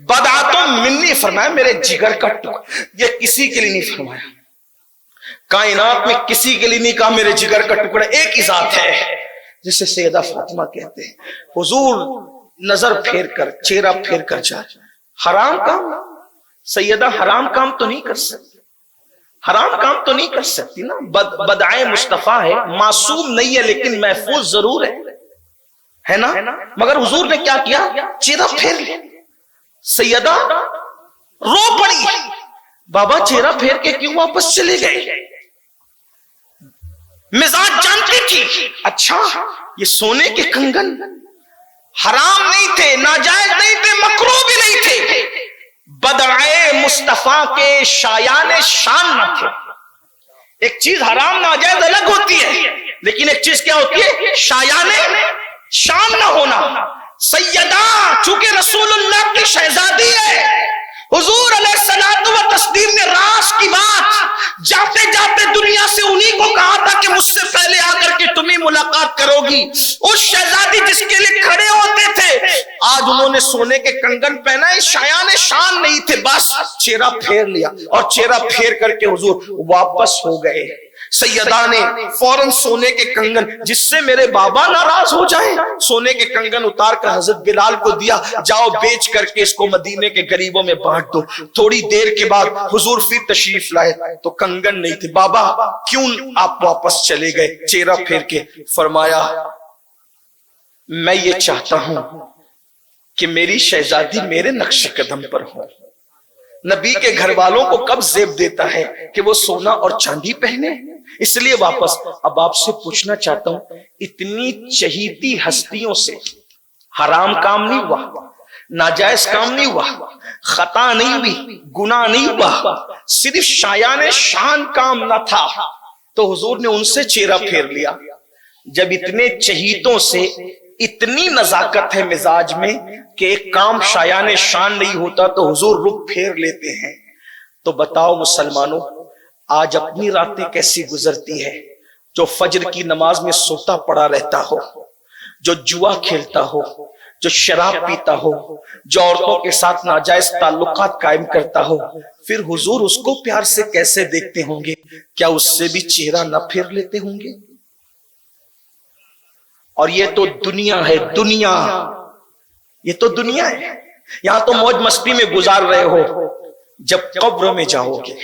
بدعتم منی فرمایا، میرے جگر کا ٹکڑا۔ یہ کسی کے لیے نہیں فرمایا، کائنات میں کسی کے لیے نہیں کہا میرے جگر کا ٹکڑا، ایک ہی ذات ہے جسے سیدہ فاطمہ کہتے ہیں۔ حضور نظر پھیر کر، چہرہ پھیر کر جائے۔ حرام کام سیدہ حرام کام تو نہیں کر سکتی، حرام کام تو نہیں کر سکتی نا، بدعائے مصطفیٰ ہے، معصوم نہیں ہے لیکن محفوظ ضرور ہے نا۔ مگر حضور نے کیا کیا؟ چہرہ پھیر لیا۔ سیدہ رو پڑی، بابا چہرہ پھیر کے کیوں واپس چلے گئے؟ مزاج جانتی تھی، اچھا یہ سونے کے کنگن حرام نہیں تھے، ناجائز نہیں تھے، مکروہ بھی نہیں تھے، بدعائے مصطفیٰ کے شایان شان نہ تھے۔ ایک چیز حرام ناجائز الگ ہوتی ہے، لیکن ایک چیز کیا ہوتی ہے؟ شایان شان نہ ہونا۔ سیدہ چونکہ رسول اللہ کی شہزادی ہے، حضور علیہ الصلوۃ والتسلیم نے راز کی بات جاتے جاتے دنیا سے انہی کو کہا تھا کہ مجھ سے پہلے آ کر کے تم ہی ملاقات کرو گی۔ اس شہزادی جس کے لیے کھڑے ہوتے تھے، آج انہوں نے سونے کے کنگن پہنا ہے، شایان شان نہیں تھے، بس چہرہ پھیر لیا اور چہرہ پھیر کر کے حضور واپس ہو گئے۔ سیدہ نے فوراً سونے کے کنگن، جس سے میرے بابا ناراض ہو جائیں، سونے کے کنگن اتار کر حضرت بلال کو دیا، جاؤ بیچ کر کے اس کو مدینے کے غریبوں میں بانٹ دو۔ تھوڑی دیر کے بعد حضور پھر تشریف لائے تو کنگن نہیں تھے۔ بابا کیوں آپ واپس چلے گئے؟ چہرہ پھیر کے فرمایا میں یہ چاہتا ہوں کہ میری شہزادی میرے نقش قدم پر ہو۔ نبی کے گھر والوں کو کب زیب دیتا ہے کہ وہ سونا اور چاندی پہنے، اس لیے واپس۔ اب آپ سے پوچھنا چاہتا ہوں، اتنی چہیتی ہستیوں سے حرام کام نہیں ہوا، ناجائز کام نہیں ہوا، خطا نہیں ہوئی، گناہ نہیں ہوا، صرف شایان شان کام نہ تھا، تو حضور نے ان سے چہرہ پھیر لیا۔ جب اتنے چہیتوں سے اتنی نزاکت ہے مزاج میں کہ ایک کام شایان شان نہیں ہوتا تو حضور رخ پھیر لیتے ہیں، تو بتاؤ مسلمانوں آج اپنی راتیں کیسی گزرتی ہے؟ جو فجر کی نماز میں سوتا پڑا رہتا ہو، جو جوا کھیلتا ہو, جو شراب پیتا ہو, جو عورتوں کے ساتھ ناجائز تعلقات قائم کرتا ہو, پھر حضور اس کو پیار سے کیسے دیکھتے ہوں گے؟ کیا اس سے بھی چہرہ نہ پھیر لیتے ہوں گے؟ اور یہ تو دنیا ہے, دنیا, یہ تو دنیا ہے. یہاں تو موج مستی میں گزار رہے ہو. جب قبر میں جاؤ گے,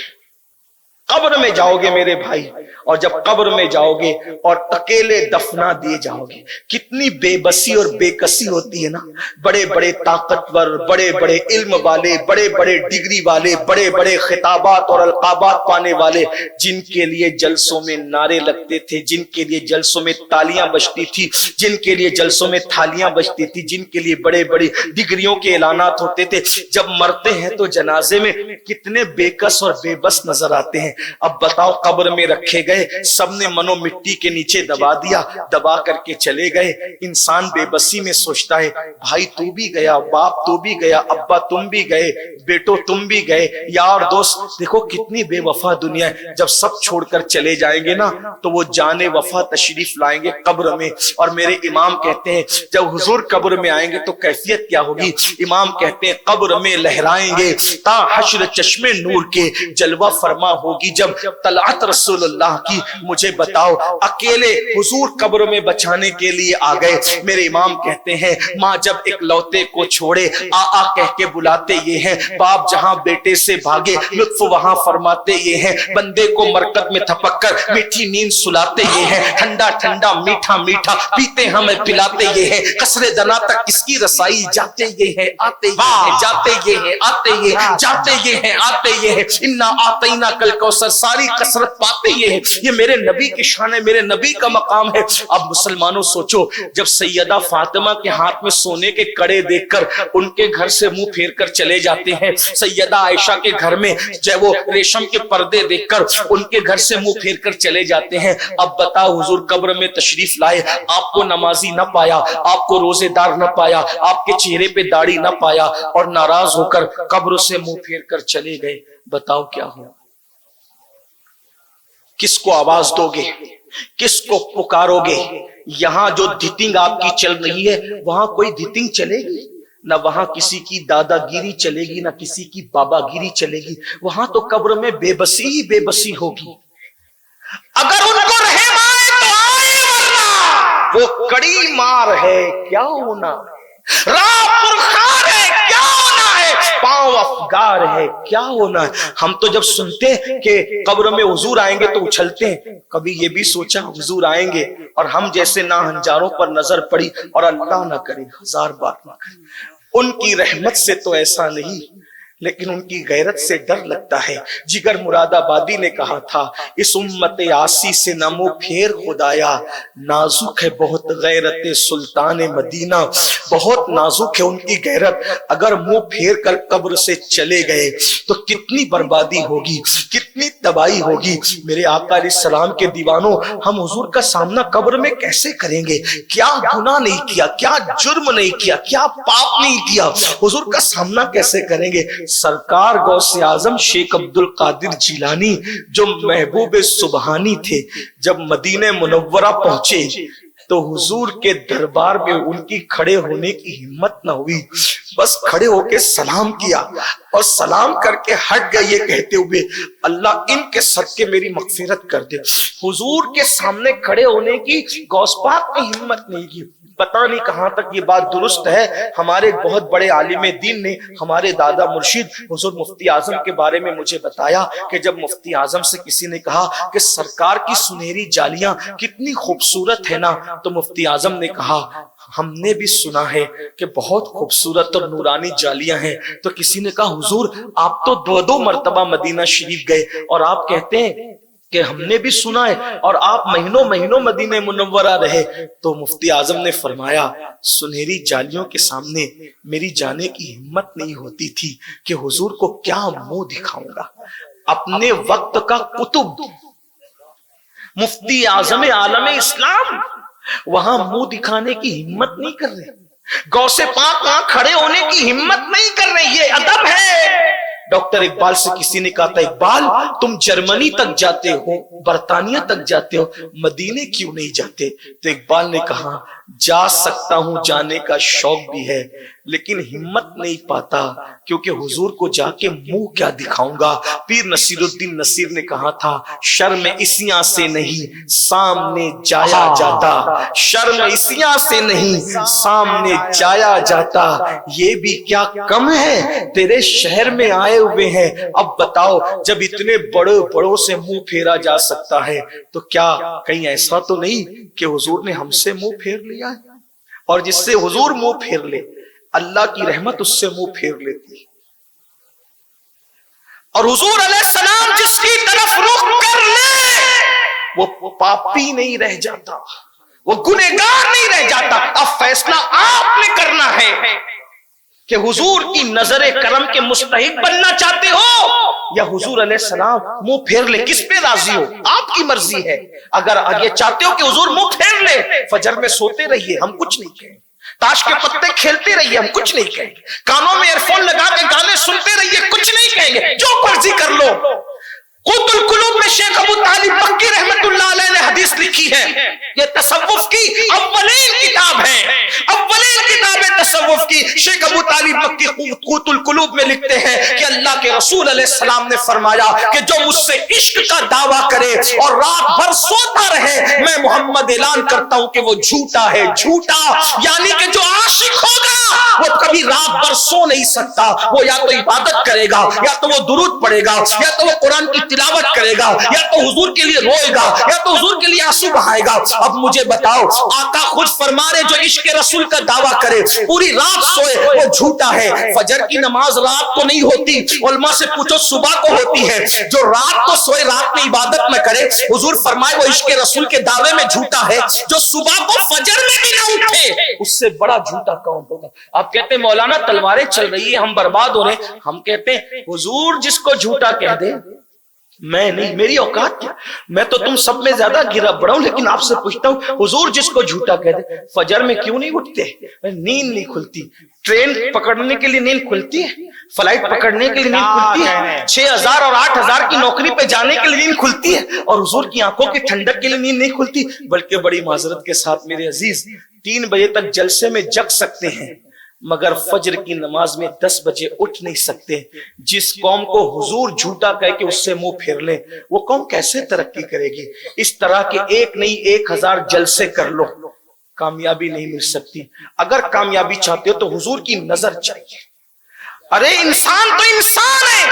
قبر میں جاؤ گے میرے بھائی, اور جب قبر میں جاؤ گے اور اکیلے دفنا دیے جاؤ گے, کتنی بے بسی اور بے کسی ہوتی ہے نا. بڑے بڑے طاقتور, بڑے بڑے علم والے, بڑے بڑے ڈگری والے, بڑے بڑے خطابات اور القابات پانے والے, جن کے لیے جلسوں میں نعرے لگتے تھے, جن کے لیے جلسوں میں تالیاں بجتی تھی, جن کے لیے جلسوں میں تھالیاں بجتی تھی, جن کے لیے بڑے بڑے ڈگریوں کے اعلانات ہوتے تھے, جب مرتے ہیں تو جنازے میں کتنے بے کس اور بے بس نظر آتے ہیں. اب بتاؤ, قبر میں رکھے گئے, سب نے منو مٹی کے نیچے دبا دیا, دبا کر کے چلے گئے. انسان بے بسی میں سوچتا ہے, بھائی تو بھی گیا, باپ تو بھی گیا, ابا تم بھی گئے, بیٹو تم بھی گئے, یار دوست. دیکھو کتنی بے وفا دنیا ہے. جب سب چھوڑ کر چلے جائیں گے نا, تو وہ جان وفا تشریف لائیں گے قبر میں. اور میرے امام کہتے ہیں جب حضور قبر میں آئیں گے تو کیفیت کیا ہوگی؟ امام کہتے ہیں قبر میں لہرائیں گے تا حشر چشمے نور کے جلوہ فرما ہوگی جب طلعت رسول اللہ کی. مجھے بتاؤ, اکیلے حضور قبر میں بچانے کے لیے آ گئے. میرے امام کہتے ہیں ماں جب ایک لوتے کو چھوڑے آ کہہ کے بلاتے یہ ہیں, باپ جہاں بیٹے سے بھاگے لطف وہاں فرماتے یہ ہیں, بندے کو مرکت میں تھپک کر میٹھی نیند سلاتے یہ ہیں, ٹھنڈا ٹھنڈا میٹھا میٹھا پیتے ہمیں پلاتے یہ ہیں, قصر دنا تک کس کی رسائی جاتے یہ ہیں, آتے یہ ہیں, جاتے یہ ہیں, آتے یہ ہیں, جاتے یہ ہیں, آتے یہ ہیں, انا آتینا کل کوثر, ساری کثرت پاتے یہ ہیں. یہ میرے نبی کی شان ہے, میرے نبی کا مقام ہے. اب مسلمانوں سوچو, جب سیدہ فاطمہ کے ہاتھ میں سونے کے کڑے دیکھ کر ان کے گھر سے منہ پھیر کر چلے جاتے ہیں, سیدہ عائشہ کے گھر میں جب وہ ریشم کے پردے دیکھ کر ان کے گھر سے منہ پھیر کر چلے جاتے ہیں, اب بتاؤ حضور قبر میں تشریف لائے, آپ کو نمازی نہ پایا, آپ کو روزے دار نہ پایا, آپ کے چہرے پہ داڑھی نہ پایا, اور ناراض ہو کر قبر سے منہ پھیر کر چلے گئے. بتاؤ کیا ہو؟ کس کو آواز دو گے؟ کس کو پکارو گے؟ یہاں جو دھتنگ آپ کی چل رہی ہے وہاں کوئی دھتنگ چلے گی؟ نہ وہاں کسی کی دادا گیری چلے گی, نہ کسی کی بابا گیری چلے گی. وہاں تو قبر میں بے بسی ہی بے بسی ہوگی. اگر ان کو رحم آئے تو آئے, ورنہ وہ کڑی مار ہے کیا ہونا, راہ پرخار ہے کیا ہونا ہے, پاؤں افگار ہے کیا ہونا ہے. ہم تو جب سنتے کہ قبر میں حضور آئیں گے تو اچھلتے ہیں. کبھی یہ بھی سوچا حضور آئیں گے اور ہم جیسے ناہنجاروں پر نظر پڑی, اور اللہ نہ کرے, ہزار بار نہ کرے, ان کی رحمت سے تو ایسا نہیں, لیکن ان کی غیرت سے ڈر لگتا ہے. جگر مراد آبادی نے کہا تھا, اس امت عاصی سے نہ منہ پھیر خدایا, نازک ہے بہت غیرت سلطان مدینہ. بہت نازک ہے ان کی غیرت. اگر منہ پھیر کر قبر سے چلے گئے تو کتنی بربادی ہوگی, کتنی تباہی ہوگی. میرے آقا علیہ السلام کے دیوانوں, ہم حضور کا سامنا قبر میں کیسے کریں گے؟ کیا گناہ نہیں کیا, کیا جرم نہیں کیا, کیا پاپ نہیں کیا, حضور کا سامنا کیسے کریں گے؟ سرکار غوث اعظم شیخ عبد القادر جیلانی جو محبوب سبحانی تھے, جب مدینہ منورہ پہنچے تو حضور کے دربار میں ان کی کھڑے ہونے کی ہمت نہ ہوئی. بس کھڑے ہو کے سلام کیا, اور سلام کر کے ہٹ گئے یہ کہتے ہوئے, اللہ ان کے صدقے میری مغفرت کر دے. حضور کے سامنے کھڑے ہونے کی غوث پاک نے ہمت نہیں کی. پتہ نہیں کہاں تک یہ بات درست ہے. ہمارے ایک بہت بڑے عالم دین نے, ہمارے دادا مرشد حضور مفتی اعظم کے بارے میں مجھے بتایا کہ جب مفتی اعظم سے کسی نے کہا کہ سرکار کی سنہری جالیاں کتنی خوبصورت ہے نا, تو مفتی اعظم نے کہا ہم نے بھی سنا ہے کہ بہت خوبصورت اور نورانی جالیاں ہیں. تو کسی نے کہا حضور آپ تو 2 مرتبہ مدینہ شریف گئے اور آپ کہتے ہیں کہ ہم نے بھی سنا ہے, اور آپ مہینوں مہینوں مدینہ منورہ رہے. تو مفتی اعظم نے فرمایا سنہری جالیوں کے سامنے میری جانے کی ہمت نہیں ہوتی تھی کہ حضور کو کیا منہ دکھاؤں گا. اپنے وقت کا قطب مفتی اعظم عالم اسلام وہاں منہ دکھانے کی ہمت نہیں کر رہے, غوث پاک وہاں کھڑے ہونے کی ہمت نہیں کر رہے. یہ ادب ہے. ڈاکٹر اقبال سے کسی نے کہا تھا, اقبال تم جرمنی تک جاتے ہو, برطانیہ تک جاتے ہو, مدینے کیوں نہیں جاتے؟ تو اقبال نے کہا جا سکتا ہوں، جانے کا شوق بھی ہے، لیکن ہمت نہیں پاتا، کیونکہ حضور کو جا کے منہ کیا دکھاؤں گا۔ پیر نصیر الدین نصیر نے کہا تھا، شرم اسیاں سے نہیں سامنے جایا جاتا، شرم اسیاں سے نہیں سامنے جایا جاتا۔ یہ بھی کیا کم ہے، تیرے شہر میں آئے ہوئے ہیں، اب بتاؤ جب اتنے بڑوں سے منہ پھیرا جا سکتا ہے تو کیا کہیں ایسا تو نہیں کہ حضور نے ہم سے منہ پھیر لیا ہے؟ اور جس سے حضور منہ پھیر لے اللہ کی رحمت اس سے منہ پھیر لیتی، اور حضور علیہ السلام جس کی طرف رخ کر لے وہ پاپی نہیں رہ جاتا، وہ گنہگار نہیں رہ جاتا۔ اب فیصلہ آپ نے کرنا ہے کہ حضور کی نظر کرم کے مستحق بننا چاہتے ہو یا حضور علیہ السلام منہ پھیر لے، کس پہ راضی ہو؟ آپ کی مرضی ہے۔ اگر یہ چاہتے ہو کہ حضور منہ پھیر لے، فجر میں سوتے رہیے، ہم کچھ نہیں کہیں گے، تاش کے پتے کھیلتے رہیے، ہم کچھ نہیں کہیں گے، کانوں میں ایئر فون لگا کے گانے سنتے رہیے، کچھ نہیں کہیں گے، جو مرضی کر لو۔ قوت القلوب میں شیخ ابو طالب مکی رحمت اللہ علیہ نے حدیث لکھی ہے، یہ تصوف کی اولین کتاب ہے، اولین کتاب ہے تصوف کی۔ شیخ ابو طالب مکی قوت القلوب میں لکھتے ہیں کہ اللہ کے رسول علیہ السلام نے فرمایا کہ جو مجھ سے عشق کا دعویٰ کرے اور رات بھر سوتا رہے، میں محمد اعلان کرتا ہوں کہ وہ جھوٹا ہے، جھوٹا، یعنی کہ جو عاشق ہوگا وہ کبھی رات بھر سو نہیں سکتا، وہ یا تو عبادت کرے گا، یا تو وہ درود پڑھے گا، یا تو وہ قرآن کی تلاوت کرے گا، یا تو حضور کے لیے روئے گا، یا تو حضور کے لیے آنسو بہائے گا۔ اب مجھے بتاؤ، آقا خود فرما رہے جو عشق رسول کا دعویٰ کرے پوری رات سوئے وہ جھوٹا ہے۔ فجر کی نماز رات کو نہیں ہوتی، علماء سے پوچھو صبح کو ہوتی ہے۔ جو رات کو سوئے رات میں عبادت میں کرے، حضور فرمائے وہ عشق رسول کے دعوے میں جھوٹا ہے۔ جو صبح کو فجر میں بھی نہ اٹھے، اس سے بڑا جھوٹا کون ہوگا؟ آپ کہتے ہیں مولانا تلواریں چل رہی ہیں، ہم برباد ہو رہے ہیں۔ ہم کہتے ہیں حضور جس کو جھوٹا کہہ دے، میں نہیں، میری اوقات کیا، میں تو تم سب میں زیادہ گرا بڑا ہوں، لیکن آپ سے پوچھتا ہوں حضور جس کو جھوٹا کہہ دے، فجر میں کیوں نہیں اٹھتے؟ نیند نہیں کھلتی، ٹرین پکڑنے کے لیے نیند کھلتی ہے، فلائٹ پکڑنے کے لیے نیند کھلتی ہے، 6000 اور 8000 کی نوکری پہ جانے کے لیے نیند کھلتی ہے، اور حضور کی آنکھوں کی ٹھنڈک کے لیے نیند نہیں کھلتی۔ بلکہ بڑی معذرت کے ساتھ میرے عزیز، 3 بجے تک جلسے میں جگ سکتے ہیں، مگر فجر کی نماز میں 10 بجے اٹھ نہیں سکتے۔ جس قوم کو حضور جھوٹا کہہ کے اس سے منہ پھیر لے، وہ قوم کیسے ترقی کرے گی؟ اس طرح کے ایک نہیں 1000 جلسے کر لو، کامیابی نہیں مل سکتی۔ اگر کامیابی چاہتے ہو تو حضور کی نظر چاہیے۔ ارے انسان تو انسان ہے،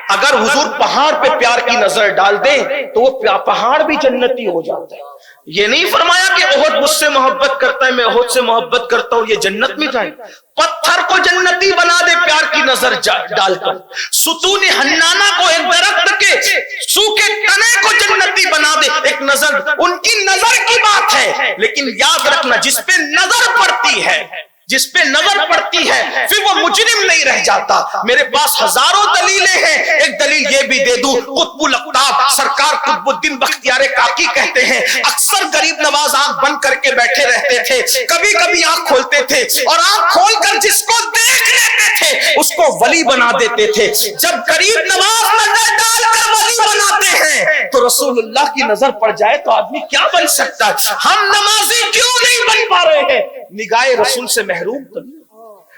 اگر حضور پہاڑ پہ پیار کی نظر ڈال دے تو وہ پہاڑ بھی جنتی ہو جاتا ہے۔ یہ نہیں فرمایا کہ احد مجھ سے محبت کرتا ہے، میں احد سے محبت کرتا ہوں، یہ جنت میں جائے۔ پتھر کو جنتی بنا دے پیار کی نظر ڈال کر، ستون حنانہ کو، ایک درخت کے سوکھے تنے کو جنتی بنا دے ایک نظر۔ ان کی نظر کی بات ہے، لیکن یاد رکھنا جس پہ نظر پڑتی ہے، جس پہ نظر پڑتی ہے پھر وہ مجرم نہیں رہ جاتا۔ میرے پاس ہزاروں دلیلیں ہیں، ایک دلیل یہ بھی دے دوں، قطب الاقطاب سرکار قطب الدین بختیار کاکی کہتے ہیں اکثر غریب نواز آنکھ بند کر کے بیٹھے رہتے تھے، کبھی کبھی آنکھ کھولتے تھے اور آنکھ کھول کر جس کو دیکھ لیتے تھے اس کو ولی بنا دیتے تھے۔ جب غریب نواز نظر ڈال کر ولی بناتے ہیں تو رسول اللہ کی نظر پڑ جائے تو آدمی کیا بن سکتا ہے؟ ہم نمازی کیوں نہیں بن پا رہے ہیں؟ نگاہ رسول سے محروم تو نہیں،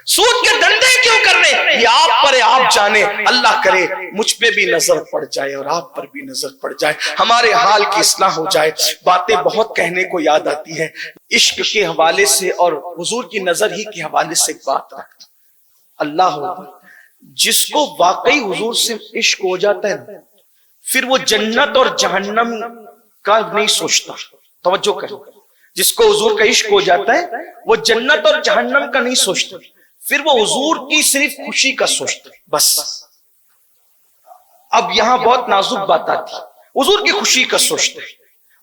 سود کے دندے کیوں کر رہے؟ یہ آپ پر آپ جانے۔ اللہ کرے مجھ پہ بھی نظر پڑ جائے اور آپ پر بھی نظر پڑ جائے، ہمارے حال کی اصلاح ہو جائے۔ باتیں بہت کہنے کو یاد آتی ہیں عشق کے حوالے سے اور حضور کی نظر ہی کے حوالے سے ایک بات رکھتا۔ اللہ جس کو واقعی حضور سے عشق ہو جاتا ہے پھر وہ جنت اور جہنم کا نہیں سوچتا۔ توجہ کرو، جس کو حضور کا عشق ہو جاتا ہے وہ جنت اور جہنم کا نہیں سوچتا، پھر وہ حضور کی صرف خوشی کا سوچتا ہے بس۔ اب یہاں بہت نازک بات آتی ہے، حضور کی خوشی کا سوچتا ہے،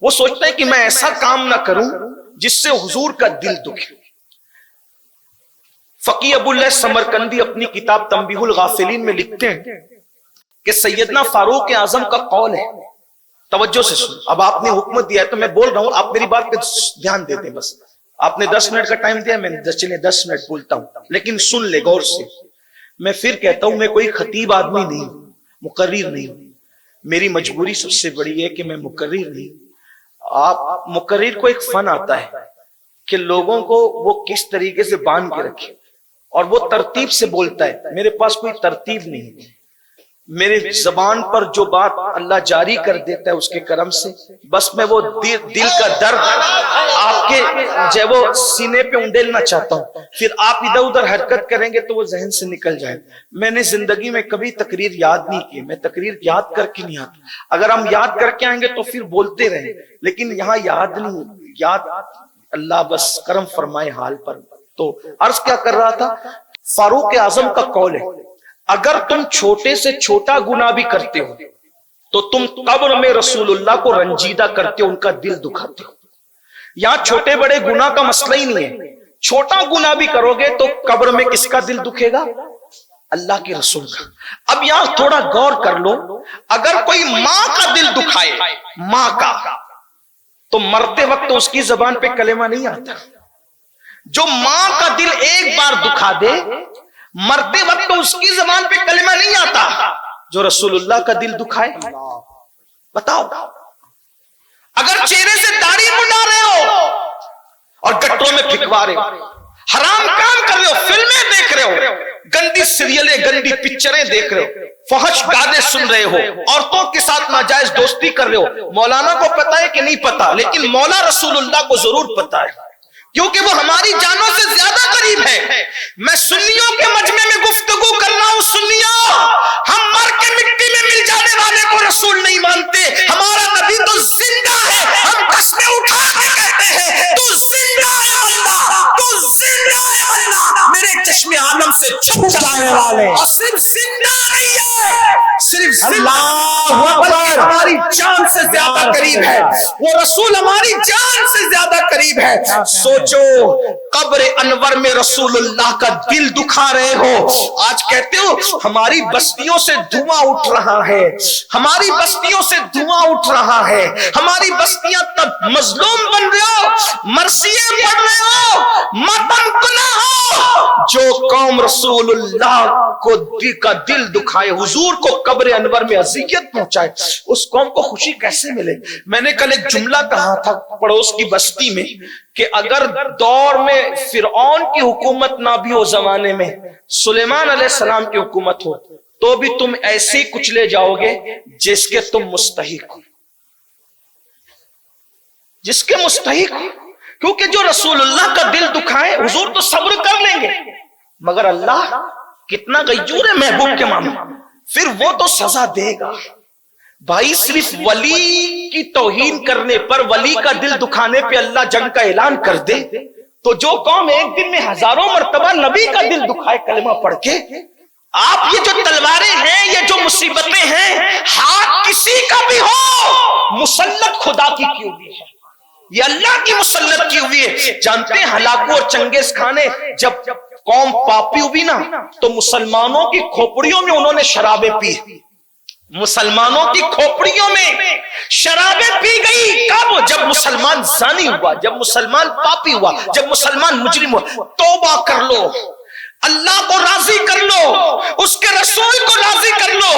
وہ سوچتا ہے کہ میں ایسا کام نہ کروں جس سے حضور کا دل دکھے۔ فقی ابو اللہ سمرقندی اپنی کتاب تنبیہ الغافلین میں لکھتے ہیں کہ سیدنا فاروق اعظم کا قول ہے، توجہ سے سن، اب آپ نے حکم دیا ہے تو میں بول رہا ہوں، آپ میری بات پہ دھیان دے دیں بس۔ آپ نے 10 منٹ کا ٹائم دیا، میں نے چلے 10 منٹ بولتا ہوں، لیکن سن لے غور سے۔ میں پھر کہتا ہوں میں کوئی خطیب آدمی نہیں ہوں، مقرر نہیں ہوں، میری مجبوری سب سے بڑی ہے کہ میں مقرر نہیں۔ آپ مقرر کو ایک فن آتا ہے کہ لوگوں کو وہ کس طریقے سے باندھ کے رکھے، اور وہ ترتیب سے بولتا ہے. میرے پاس کوئی ترتیب نہیں، میرے زبان پر جو بات اللہ جاری کر دیتا ہے اس کے کرم سے، بس میں وہ دل کا درد آپ کے جو وہ سینے پہ انڈیلنا چاہتا ہوں. پھر آپ ادھر ادھر حرکت کریں گے تو وہ ذہن سے نکل جائے. میں نے زندگی میں کبھی تقریر یاد نہیں کی، میں تقریر یاد کر کے نہیں آتا. اگر ہم یاد کر کے آئیں گے تو پھر بولتے رہیں، لیکن یہاں یاد نہیں، یاد اللہ بس کرم فرمائے حال پر. تو عرض کیا کر رہا تھا، فاروق اعظم کا قول ہے، اگر تم چھوٹے سے چھوٹا گناہ بھی کرتے ہو تو تم قبر میں رسول اللہ کو رنجیدہ کرتے ہو، ان کا دل دکھاتے ہو. یہاں چھوٹے بڑے گناہ کا مسئلہ ہی نہیں ہے. چھوٹا گناہ بھی کرو گے تو قبر میں کس کا دل دکھے گا؟ اللہ کے رسول کا. اب یہاں تھوڑا غور کر لو، اگر کوئی ماں کا دل دکھائے، ماں کا، تو مرتے وقت اس کی زبان پہ کلمہ نہیں آتا. جو ماں کا دل ایک بار دکھا دے، مرتے وقت تو اس کی زبان پہ کلمہ نہیں آتا. جو رسول اللہ کا دل دکھائے، بتاؤ، اگر چہرے سے داڑھی منڈا رہے ہو اور گٹروں میں پھکوا رہے ہو، حرام کام کر رہے ہو، فلمیں دیکھ رہے ہو، گندی سیریلیں، گندی پکچریں دیکھ رہے ہو، فحش گانے سن رہے ہو، عورتوں کے ساتھ ناجائز دوستی کر رہے ہو، مولانا کو پتا ہے کہ نہیں پتا، لیکن مولا رسول اللہ کو ضرور پتا ہے، کیونکہ وہ ہماری جانوں سے زیادہ قریب ہے. میں سنیوں کے مجمع میں گفتگو کر رہا ہوں. سنیوں، ہم مر کے مٹی میں مل جانے والے کو رسول نہیں مانتے. ہمارا نبی تو زندہ ہے. ہم قسمیں اٹھا کے کہتے ہیں تو زندہ ہے اللہ، تو زندہ ہے اللہ. میرے چشم عالم سے چھپ جانے والے، اور صرف زندہ نہیں ہے، صرف اللہ ہماری جان سے زیادہ قریب ہے. وہ رسول ہماری جان سے زیادہ قریب ہے. سوچو، قبر انور میں رسول اللہ کا دل دکھا رہے ہو. آج کہتے ہو ہماری بستیوں سے دھواں اٹھ رہا ہے، ہماری بستیوں سے دھواں اٹھ رہا ہے، ہماری بستیاں تب مظلوم بن رہے ہو، مرثیے پڑھ رہے ہو، ماتم کنا ہو. جو قوم رسول اللہ کو کا دل دکھائے، حضور کو قبر انور میں اذیت پہنچائے، اس قوم کو خوشی کیسے ملے؟ میں نے کل ایک جملہ کہا تھا پڑوس کی بستی میں کہ اگر دور میں فرعون کی حکومت نہ بھی ہو، زمانے میں سلیمان علیہ السلام کی حکومت ہو، تو بھی تم ایسے کچلے جاؤ گے جس کے تم مستحق ہو، جس کے مستحق ہو. کیونکہ جو رسول اللہ کا دل دکھائے، حضور تو صبر کر لیں گے، مگر اللہ کتنا غیور ہے محبوب کے معاملے، پھر وہ تو سزا دے گا. بھائی صرف ولی کی توہین کرنے پر، ولی کا دل دکھانے پہ اللہ جنگ کا اعلان کر دے، تو جو قوم ایک دن میں ہزاروں مرتبہ نبی کا دل دکھائے کلمہ پڑھ کے، آپ یہ جو تلواریں ہیں، یہ جو مصیبتیں ہیں، ہاتھ کسی کا بھی ہو، مسلط خدا کی ہوئی ہے، یہ اللہ کی مسلط کی ہوئی ہے. جانتے ہیں ہلاکو اور چنگیز خان نے جب قوم پاپی ہوئی نا، تو مسلمانوں کی کھوپڑیوں میں انہوں نے شرابیں پی، مسلمانوں کی کھوپڑیوں میں شرابیں پی گئی. کب؟ جب مسلمان زانی ہوا، جب مسلمان پاپی ہوا، جب مسلمان مجرم ہوا. توبہ کر لو، اللہ کو راضی کر لو، اس کے رسول کو راضی کر لو،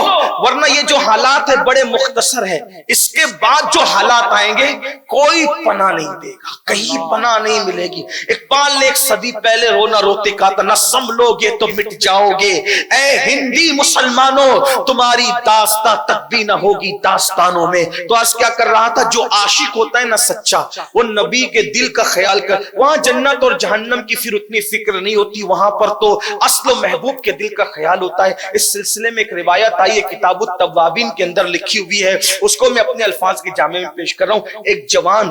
ورنہ یہ جو حالات ہے بڑے مختصر ہیں. اس کے بعد جو حالات آئیں گے کوئی پناہ نہیں دے گا، کہیں پناہ نہیں ملے گی. اقبال نے ایک صدی پہلے رونا روتے کہا تھا، نہ سنبھلو گے تو مٹ جاؤ گے اے ہندی مسلمانوں، تمہاری داستان تک بھی نہ ہوگی داستانوں میں. تو آج کیا کر رہا تھا، جو عاشق ہوتا ہے نا سچا، وہ نبی کے دل کا خیال کر، وہاں جنت اور جہنم کی پھر اتنی فکر نہیں ہوتی، وہاں پر تو اصل و محبوب کے دل کا خیال ہوتا ہے. اس سلسلے میں ایک روایت آئی ہے، کتاب التوابین کے اندر لکھی ہوئی ہے، اس کو میں اپنے الفاظ کے جامع میں پیش کر رہا ہوں. ایک جوان،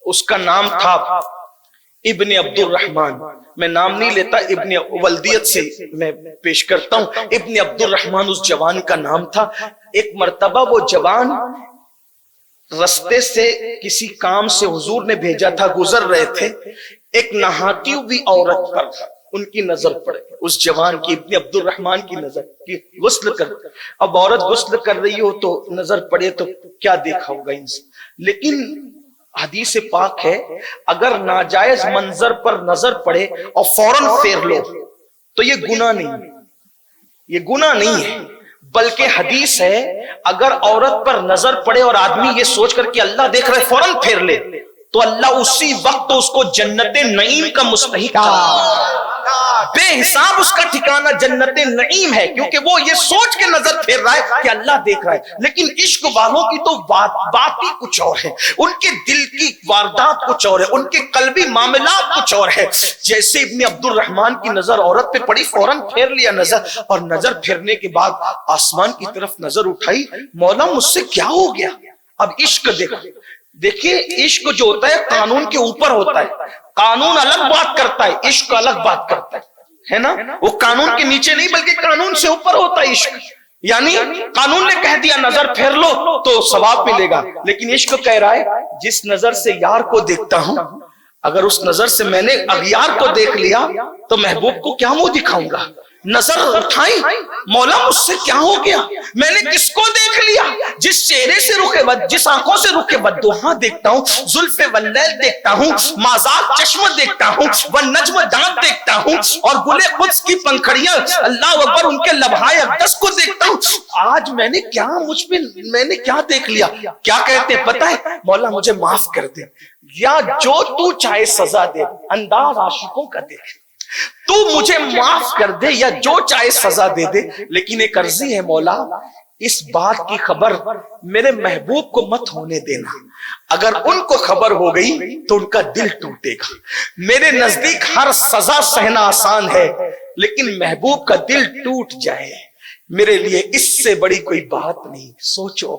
اس کا نام تھا ابن عبد الرحمن، میں نام نہیں لیتا، ابن ولدیت سے میں پیش کرتا ہوں. ابن عبد الرحمن اس جوان کا نام تھا. ایک مرتبہ وہ جوان رستے سے کسی کام سے حضور نے بھیجا تھا، گزر رہے تھے، ایک نہاتی ہوئی عورت پر ان کی نظر پڑے، اس جوان کی، ابن عبد الرحمن کی نظر کی، غسل کر، اب عورت غسل کر رہی ہو تو نظر پڑے تو کیا دیکھا ہوگا انسان. لیکن حدیث پاک ہے، اگر ناجائز منظر پر نظر پڑے اور فوراً پھیر لو تو یہ گناہ نہیں ہے، یہ گناہ نہیں ہے، بلکہ حدیث ہے اگر عورت پر نظر پڑے اور آدمی یہ سوچ کر کہ اللہ دیکھ رہے فوراً پھیر لے تو اللہ اسی وقت اس کو جنت نعیم کا مستحق بے حساب اس کا ٹھکانہ جنت نعیم ہے، کیونکہ وہ یہ سوچ کے نظر پھیر رہا ہے کہ اللہ دیکھ رہا ہے۔ لیکن عشق والوں کی تو بات ہی کچھ اور ہے، ان کے دل کی واردات کچھ اور ہے، ان کے قلبی معاملات کچھ اور ہے۔ جیسے ابن عبد الرحمن کی نظر عورت پہ پڑی، فوراً پھیر لیا نظر، اور نظر پھیرنے کے بعد آسمان کی طرف نظر اٹھائی، مولا مجھ سے کیا ہو گیا؟ اب عشق دیکھیے عشق جو ہوتا ہے قانون کے اوپر ہوتا ہے، قانون الگ بات کرتا ہے، عشق الگ بات کرتا ہے نا؟ وہ قانون کے نیچے نہیں بلکہ قانون سے اوپر ہوتا ہے عشق۔ یعنی قانون نے کہہ دیا نظر پھیر لو تو ثواب ملے گا، لیکن عشق کہہ رہا ہے جس نظر سے یار کو دیکھتا ہوں، اگر اس نظر سے میں نے اغیار کو دیکھ لیا تو محبوب کو کیا منہ دکھاؤں گا؟ نظر اٹھائی، مولا مجھ سے کیا ہو گیا؟ میں نے کس کو دیکھ لیا؟ جس چہرے سے جس آنکھوں سے رخ بدوہاں دیکھتا ہوں، زلف واللیل دیکھتا ہوں، مازاق چشم دیکھتا ہوں، والنجم دانت دیکھتا ہوں، اور گل قدس کی پنکھڑیاں اللہ اکبر ان کے لبھائے اقدس کو دیکھتا ہوں۔ آج میں نے کیا دیکھ لیا؟ کیا کہتے ہیں پتہ ہے؟ مولا مجھے معاف کر دے، یا جو تو چاہے سزا دے، انداز عاشقوں کا دیکھ، تو مجھے معاف کر دے یا جو چاہے سزا دے دے، لیکن ایک عرضی ہے مولا، اس بات کی خبر میرے محبوب کو مت ہونے دینا، اگر ان کو خبر ہو گئی تو ان کا دل ٹوٹے گا۔ میرے نزدیک ہر سزا سہنا آسان ہے، لیکن محبوب کا دل ٹوٹ جائے میرے لیے اس سے بڑی کوئی بات نہیں۔ سوچو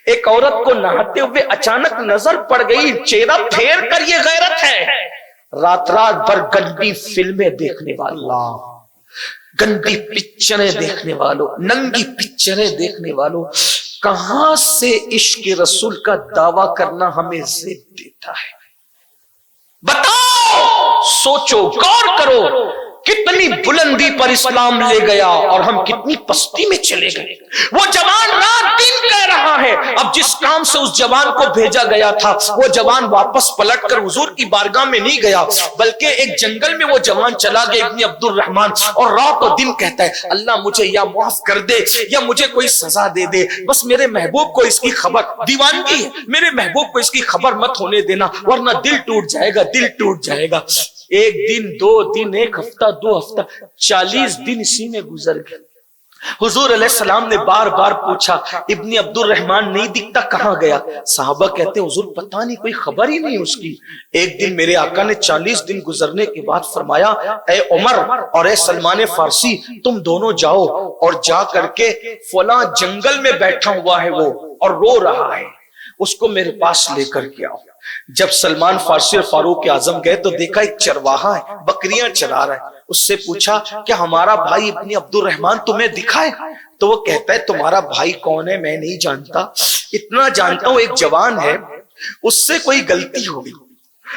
ایک عورت کو نہاتے ہوئے اچانک نظر پڑ گئی، چہرہ پھیر کر، یہ غیرت ہے۔ رات بھر گندی فلمیں دیکھنے والوں، گندی پکچریں دیکھنے والوں، ننگی پکچریں دیکھنے والوں، کہاں سے عشق رسول کا دعویٰ کرنا ہمیں ضد دیتا ہے؟ بتاؤ، سوچو، غور کرو، کتنی بلندی پر اسلام لے گیا اور ہم کتنی پستی میں چلے گئے۔ وہ جوان رات دن کہہ رہا ہے، اب جس کام سے اس جوان کو بھیجا گیا تھا وہ جوان واپس پلٹ کر حضور کی بارگاہ میں نہیں گیا، بلکہ ایک جنگل میں وہ جوان چلا گیا ابن عبد الرحمن، اور رات و دن کہتا ہے اللہ مجھے یا معاف کر دے یا مجھے کوئی سزا دے دے، بس میرے محبوب کو اس کی خبر، دیوانگی ہے، میرے محبوب کو اس کی خبر مت ہونے دینا ورنہ دل ٹوٹ جائے گا، دل ٹوٹ جائے گا۔ ایک دن، دو دن، ایک ہفتہ، دو ہفتہ، 40 دن اسی میں گزر گئے۔ حضور علیہ السلام نے بار بار پوچھا ابن عبد الرحمن نہیں دکھتا، کہاں گیا؟ صحابہ کہتے حضور پتہ نہیں، کوئی خبر ہی نہیں اس کی۔ ایک دن میرے آقا نے 40 دن گزرنے کے بعد فرمایا اے عمر اور اے سلمان فارسی، تم دونوں جاؤ اور جا کر کے فلاں جنگل میں بیٹھا ہوا ہے وہ اور رو رہا ہے، اس کو میرے پاس لے کر کے آؤ۔ جب سلمان فارسی اور فاروق اعظم گئے تو دیکھا ایک چرواہا ہے، بکریاں چرا رہا ہے۔ اس سے پوچھا کہ ہمارا بھائی ابن عبد الرحمن تمہیں دکھا ہے؟ تو وہ کہتا ہے تمہارا بھائی کون ہے میں نہیں جانتا، اتنا جانتا ہوں ایک جوان ہے، اس سے کوئی غلطی ہوگی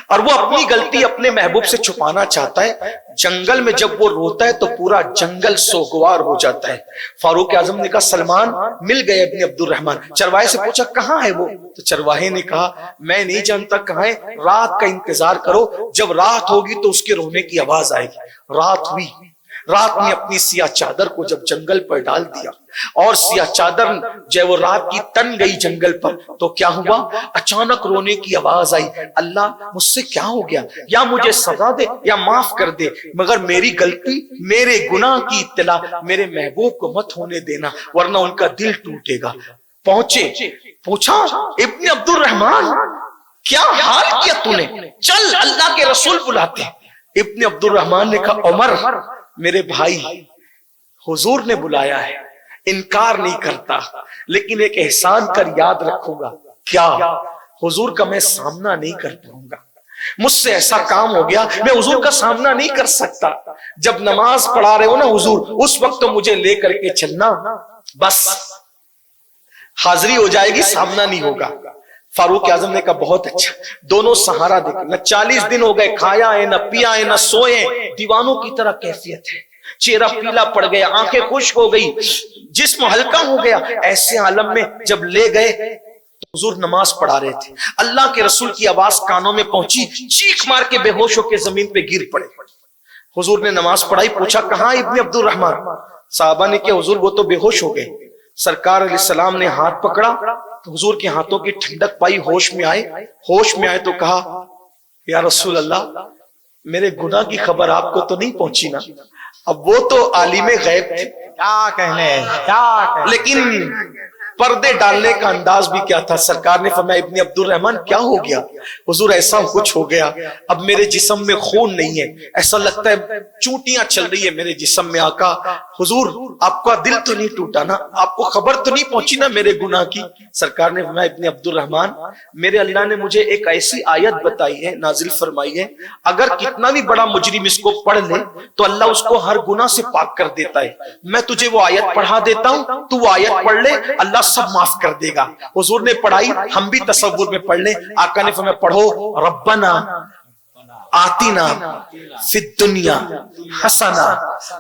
اور وہ اپنی غلطی اپنے محبوب سے چھپانا چاہتا ہے۔ جنگل میں جب وہ روتا ہے تو پورا جنگل سوگوار ہو جاتا ہے۔ فاروق اعظم نے کہا سلمان مل گئے ابن عبد الرحمن۔ چرواہے سے پوچھا کہاں ہے وہ؟ تو چرواہے نے کہا میں نہیں جانتا کہاں ہے، رات کا انتظار کرو، جب رات ہوگی تو اس کے رونے کی آواز آئے گی۔ رات ہوئی، رات نے اپنی سیاہ چادر کو جب جنگل پر ڈال دیا اور سیاہ چادر جب وہ رات کی تن گئی جنگل پر تو کیا ہوا؟ اچانک رونے کی آواز آئی، اللہ مجھ سے کیا ہو گیا؟ یا مجھے سزا دے یا معاف کر دے، مگر میری غلطی، میرے گناہ کی اطلاع میرے محبوب کو مت ہونے دینا ورنہ ان کا دل ٹوٹے گا۔ پہنچے، پوچھا ابن عبد الرحمن کیا حال کیا تو نے؟ چل اللہ کے رسول بلاتے ہیں۔ ابن عبد الرحمن نے کہا عمر میرے بھائی حضور نے بلایا ہے، انکار نہیں کرتا، لیکن ایک احسان کر یاد رکھوں گا۔ کیا؟ حضور کا میں سامنا نہیں کر پاؤں گا، مجھ سے ایسا کام ہو گیا میں حضور کا سامنا نہیں کر سکتا۔ جب نماز پڑھا رہے ہو نا حضور اس وقت تو مجھے لے کر کے چلنا، بس حاضری ہو جائے گی، سامنا نہیں ہوگا۔ فاروق اعظم نے کہا بہت اچھا۔ دونوں سہارا دیکھیں، نہ 40 دن ہو گئے کھایا ہے نہ پیا ہے نہ سوئے، دیوانوں کی طرح کیفیت ہے، چہرہ پیلا پڑ گیا، آنکھیں خشک ہو گئی، جسم ہلکا ہو گیا۔ ایسے عالم میں جب لے گئے تو حضور نماز پڑھا رہے تھے، اللہ کے رسول کی آواز کانوں میں پہنچی، چیخ مار کے بے ہوش ہو کے زمین پہ گر پڑے۔ حضور نے نماز پڑھائی، پوچھا کہاں ابن عبد الرحمن؟ صحابہ نے کہا حضور وہ تو بے ہوش ہو گئے۔ سرکار علیہ السلام نے ہاتھ پکڑا تو حضور کے ہاتھوں کی ٹھنڈک پائی، ہوش میں آئے تو کہا یا رسول اللہ میرے گناہ کی خبر آپ کو تو نہیں پہنچی نا؟ اب وہ تو عالم غیب تھے، کیا کہنے، لیکن پردے ڈالنے کا انداز بھی کیا تھا۔ سرکار نے فرمایا ابن عبد الرحمن کیا ہو گیا؟ حضور ایسا کچھ ہو گیا، اب میرے جسم میں خون نہیں ہے، ایسا لگتا ہے چونٹیاں چل رہی ہے میرے جسم میں۔ آقا حضور آپ کا دل تو نہیں ٹوٹا نا؟ آپ کو خبر تو نہیں پہنچی نا میرے گناہ کی؟ سرکار نے فرمایا ابن عبد الرحمن میرے اللہ نے مجھے ایک ایسی آیت بتائی ہے، نازل فرمائی ہے، اگر کتنا بھی بڑا مجرم اس کو پڑھ لے تو اللہ اس کو ہر گناہ سے پاک کر دیتا ہے۔ میں تجھے وہ آیت پڑھا دیتا ہوں، تو وہ آیت پڑھ لے، اللہ سب معاف کر دے گا۔ حضور نے پڑھائی، ہم بھی تصور میں پڑھ لیں۔ آقا نے فرمایا پڑھو ربنا آتنا فی الدنیا حسنا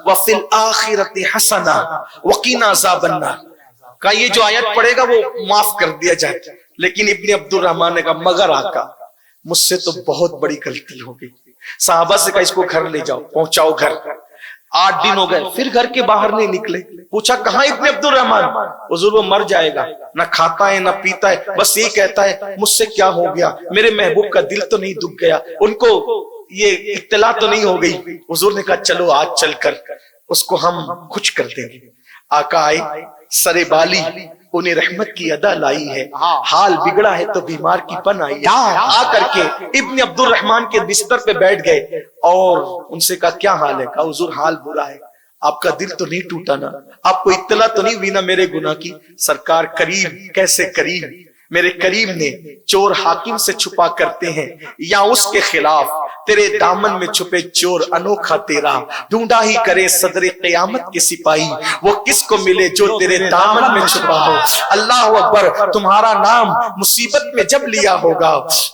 وفی الآخرۃ حسنا وقنا عذاب النار۔ کہا یہ جو آیت پڑھے گا وہ معاف کر دیا جائے، لیکن ابن عبد الرحمن نے کہا مگر آقا مجھ سے تو بہت بڑی غلطی ہو گئی۔ صحابہ سے کہا اس کو گھر لے جاؤ، پہنچاؤ گھر۔ 8 دن ہو گئے، پھر گھر کے باہر نہیں نکلے۔ پوچھا کہاں ابن عبد الرحمن؟ حضور وہ مر جائے گا، نہ کھاتا ہے نہ پیتا ہے، بس یہ کہتا ہے مجھ سے کیا ہو گیا، میرے محبوب کا دل تو نہیں دکھ گیا، ان کو یہ اطلاع تو نہیں ہو گئی؟ حضور نے کہا چلو آج چل کر اس کو ہم کچھ کر دیں گے۔ آقا آئے، سر بالی انہیں رحمت کی ادا لائی ہے، حال بگڑا ہے تو بیمار کی پن آئی ہے۔ آ کر کے ابن عبد الرحمن کے بستر پہ بیٹھ گئے اور ان سے کہا کیا حال ہے؟ کہا حضور حال برا ہے، آپ کا دل تو نہیں ٹوٹا نا؟ آپ کو اطلاع تو نہیں ہوئی نا میرے گناہ کی؟ سرکار کریم، کیسے کریم، میرے کریم نے چور حاکم سے چھپا کرتے ہیں یا اس کے خلاف تیرے دامن میں چھپے چور انوکھا تیرا، ڈھونڈا ہی کرے صدر قیامت کے سپاہی، وہ کس کو ملے جو تیرے دامن میں چھپا ہو۔ اللہ اکبر، تمہارا نام مصیبت میں جب لیا ہوگا،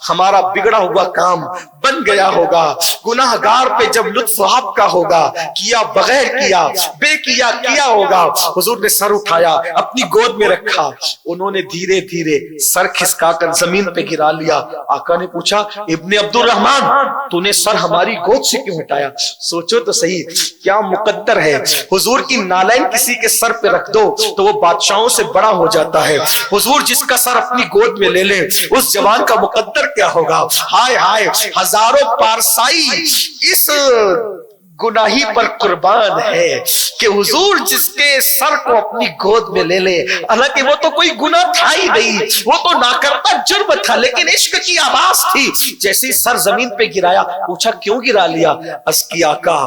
ہمارا بگڑا ہوا کام بن گیا ہوگا، گناہ گار پہ جب لطف آپ کا ہوگا، کیا بغیر کیا، بے کیا ہوگا۔ حضور نے سر اٹھایا، اپنی گود میں رکھا، انہوں نے دھیرے دھیرے سر کھسکا کر زمین پہ گرا لیا۔ آقا نے پوچھا ابن عبد الرحمن تو نے سر ہماری گود سے کیوں ہٹایا؟ سوچو تو صحیح کیا مقدر ہے، حضور کی نالین کسی کے سر پہ رکھ دو تو وہ بادشاہوں سے بڑا ہو جاتا ہے، حضور جس کا سر اپنی گود میں لے لے اس جوان کا مقدر کیا ہوگا؟ ہائے ہائے، ہزاروں پارسائی اس گناہی پر قربان ہے کہ حضور جس کے سر کو اپنی گود میں لے لے، حالانکہ وہ تو کوئی گناہ تھا ہی نہیں، وہ تو ناکرتا جرم تھا، لیکن عشق کی آواز تھی۔ جیسے سر زمین پہ گرایا، پوچھا کیوں گرا لیا؟ عرض کی آقا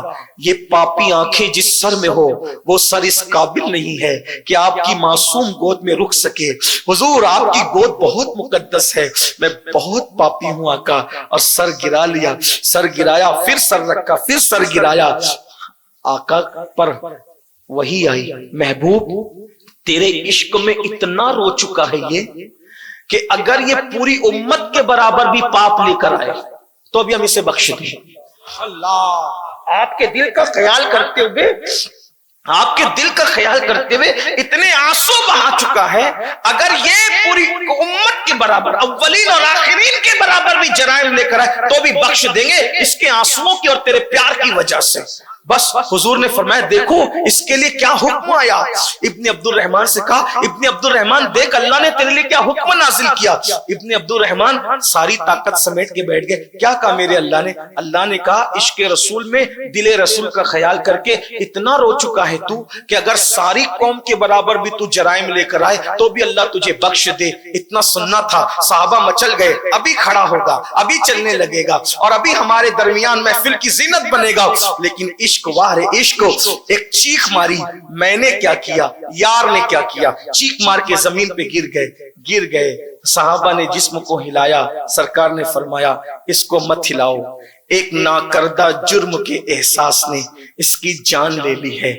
یہ پاپی آنکھیں جس سر میں ہو وہ سر اس قابل نہیں ہے کہ آپ کی معصوم گود میں رک سکے، حضور آپ کی گود بہت مقدس ہے، میں بہت پاپی ہوں آقا، اور سر گرا لیا، سر گرایا، پھر سر رکھا، پھر سر گرایا۔ آقا پر وہی آئی، محبوب تیرے عشق میں اتنا رو چکا ہے یہ کہ اگر یہ پوری امت کے برابر بھی پاپ لے کر آئے تو ابھی ہم اسے بخش دیں۔ اللہ آپ کے دل کا خیال کرتے ہوئے، آپ کے دل کا خیال کرتے ہوئے اتنے آنسو بہا چکا ہے، اگر یہ پوری امت کے برابر، اولین اور آخرین کے برابر بھی جرائم لے کر آئے تو بھی بخش دیں گے، اس کے آنسوؤں کی اور تیرے پیار کی وجہ سے۔ بس حضور نے فرمایا دیکھو اس کے لیے کیا حکم آیا۔ ابن عبد الرحمن سے کہا ابن عبد الرحمن دیکھ اللہ نے تیرے لیے کیا حکم نازل کیا۔ ابن عبد الرحمن ساری طاقت سمیٹ کے بیٹھ گئے۔ کیا کہا میرے اللہ نے؟ اللہ نے کہا عشق رسول میں دل رسول کا خیال کر کے اتنا رو چکا ہے تو کہ اگر ساری قوم کے برابر بھی تو جرائم لے کر آئے تو بھی اللہ تجھے بخش دے۔ اتنا سننا تھا، صحابہ مچل گئے، ابھی کھڑا ہوگا، ابھی چلنے لگے گا اور ابھی ہمارے درمیان محفل کی زینت بنے گا، لیکن عشق واہ عشق ایک چیخ ماری، میں نے کیا کیا، یار نے کیا کیا، چیخ مار کے زمین پہ گر گئے۔ صحابہ نے جسم کو ہلایا، سرکار نے فرمایا اس کو مت ہلاؤ، ایک ناکردہ جرم کے احساس نے اس کی جان لے لی ہے،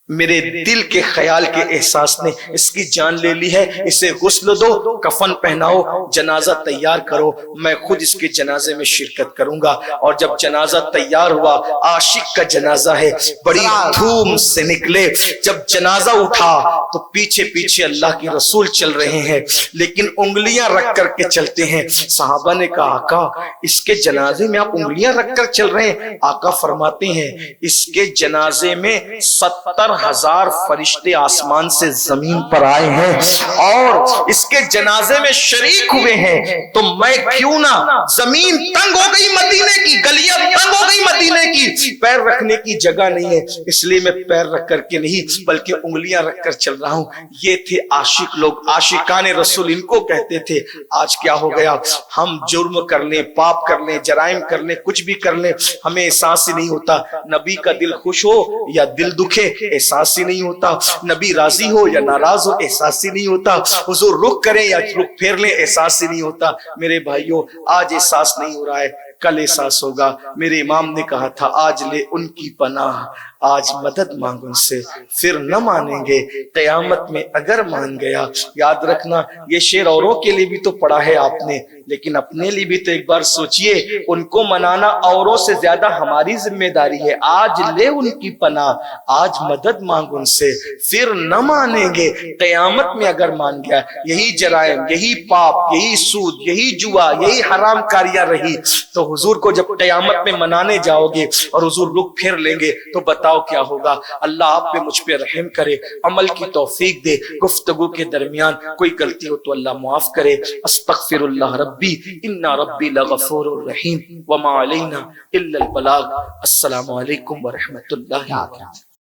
میرے دل کے خیال کے احساس نے اس کی جان لے لی ہے، اسے غسل دو، کفن پہناؤ، جنازہ تیار کرو، میں خود اس کے جنازے میں شرکت کروں گا۔ اور جب جنازہ تیار ہوا، عاشق کا جنازہ ہے، بڑی دھوم سے نکلے، جب جنازہ اٹھا تو پیچھے پیچھے اللہ کے رسول چل رہے ہیں لیکن انگلیاں رکھ کر کے چلتے ہیں۔ صحابہ نے کہا آقا اس کے جنازے میں آپ انگلیاں رکھ کر چل رہے ہیں؟ آقا فرماتے ہیں اس کے جنازے میں 70 70,000 فرشتے آسمان سے زمین پر آئے ہیں اور اس کے جنازے میں شریک ہوئے ہیں، تو میں کیوں نہ، زمین تنگ ہو گئی مدینے کی، گلیاں تنگ ہو گئی مدینے کی، پیر رکھنے کی جگہ نہیں ہے، اس لیے میں پیر رکھ کر کے نہیں بلکہ انگلیاں رکھ کر چل رہا ہوں۔ یہ تھے عاشق لوگ، عاشقان رسول ان کو کہتے تھے۔ آج کیا ہو گیا، ہم جرم کر لیں، پاپ کر لیں، جرائم کر لیں، کچھ بھی کر لیں، ہمیں احساس ہی نہیں ہوتا نبی کا دل خوش ہو یا دل دکھے، احساس ہی نہیں ہوتا نبی راضی ہو یا ناراض ہو، احساس ہی نہیں ہوتا حضور رخ کریں یا رخ پھیر لیں، احساس ہی نہیں ہوتا۔ میرے بھائیوں، آج احساس نہیں ہو رہا ہے، کل احساس ہوگا۔ میرے امام نے کہا تھا آج لے ان کی پناہ، آج مدد مانگ ان سے، پھر نہ مانیں گے قیامت میں اگر مان گیا۔ یاد رکھنا یہ شعر اوروں کے لیے بھی تو پڑھا ہے آپ نے، لیکن اپنے لیے بھی تو ایک بار سوچئے، ان کو منانا اوروں سے زیادہ ہماری ذمہ داری ہے۔ آج لے ان کی پناہ، آج مدد مانگ ان سے، پھر نہ مانیں گے قیامت میں اگر مان گیا۔ یہی جرائم، یہی پاپ، یہی سود، یہی جوا، یہی حرام کاریاں رہی تو حضور کو جب قیامت میں منانے جاؤ گے اور حضور رخ پھیر لیں گے تو بتاؤ کیا ہوگا۔ اللہ آپ پہ مجھ پہ رحم کرے، عمل کی توفیق دے، گفتگو کے درمیان کوئی غلطی ہو تو اللہ معاف کرے۔ استغفر اللہ ربی ان ربی لغفور الرحیم وما علینا الا البلاغ۔ السلام علیکم ورحمۃ اللہ وبرکاتہ۔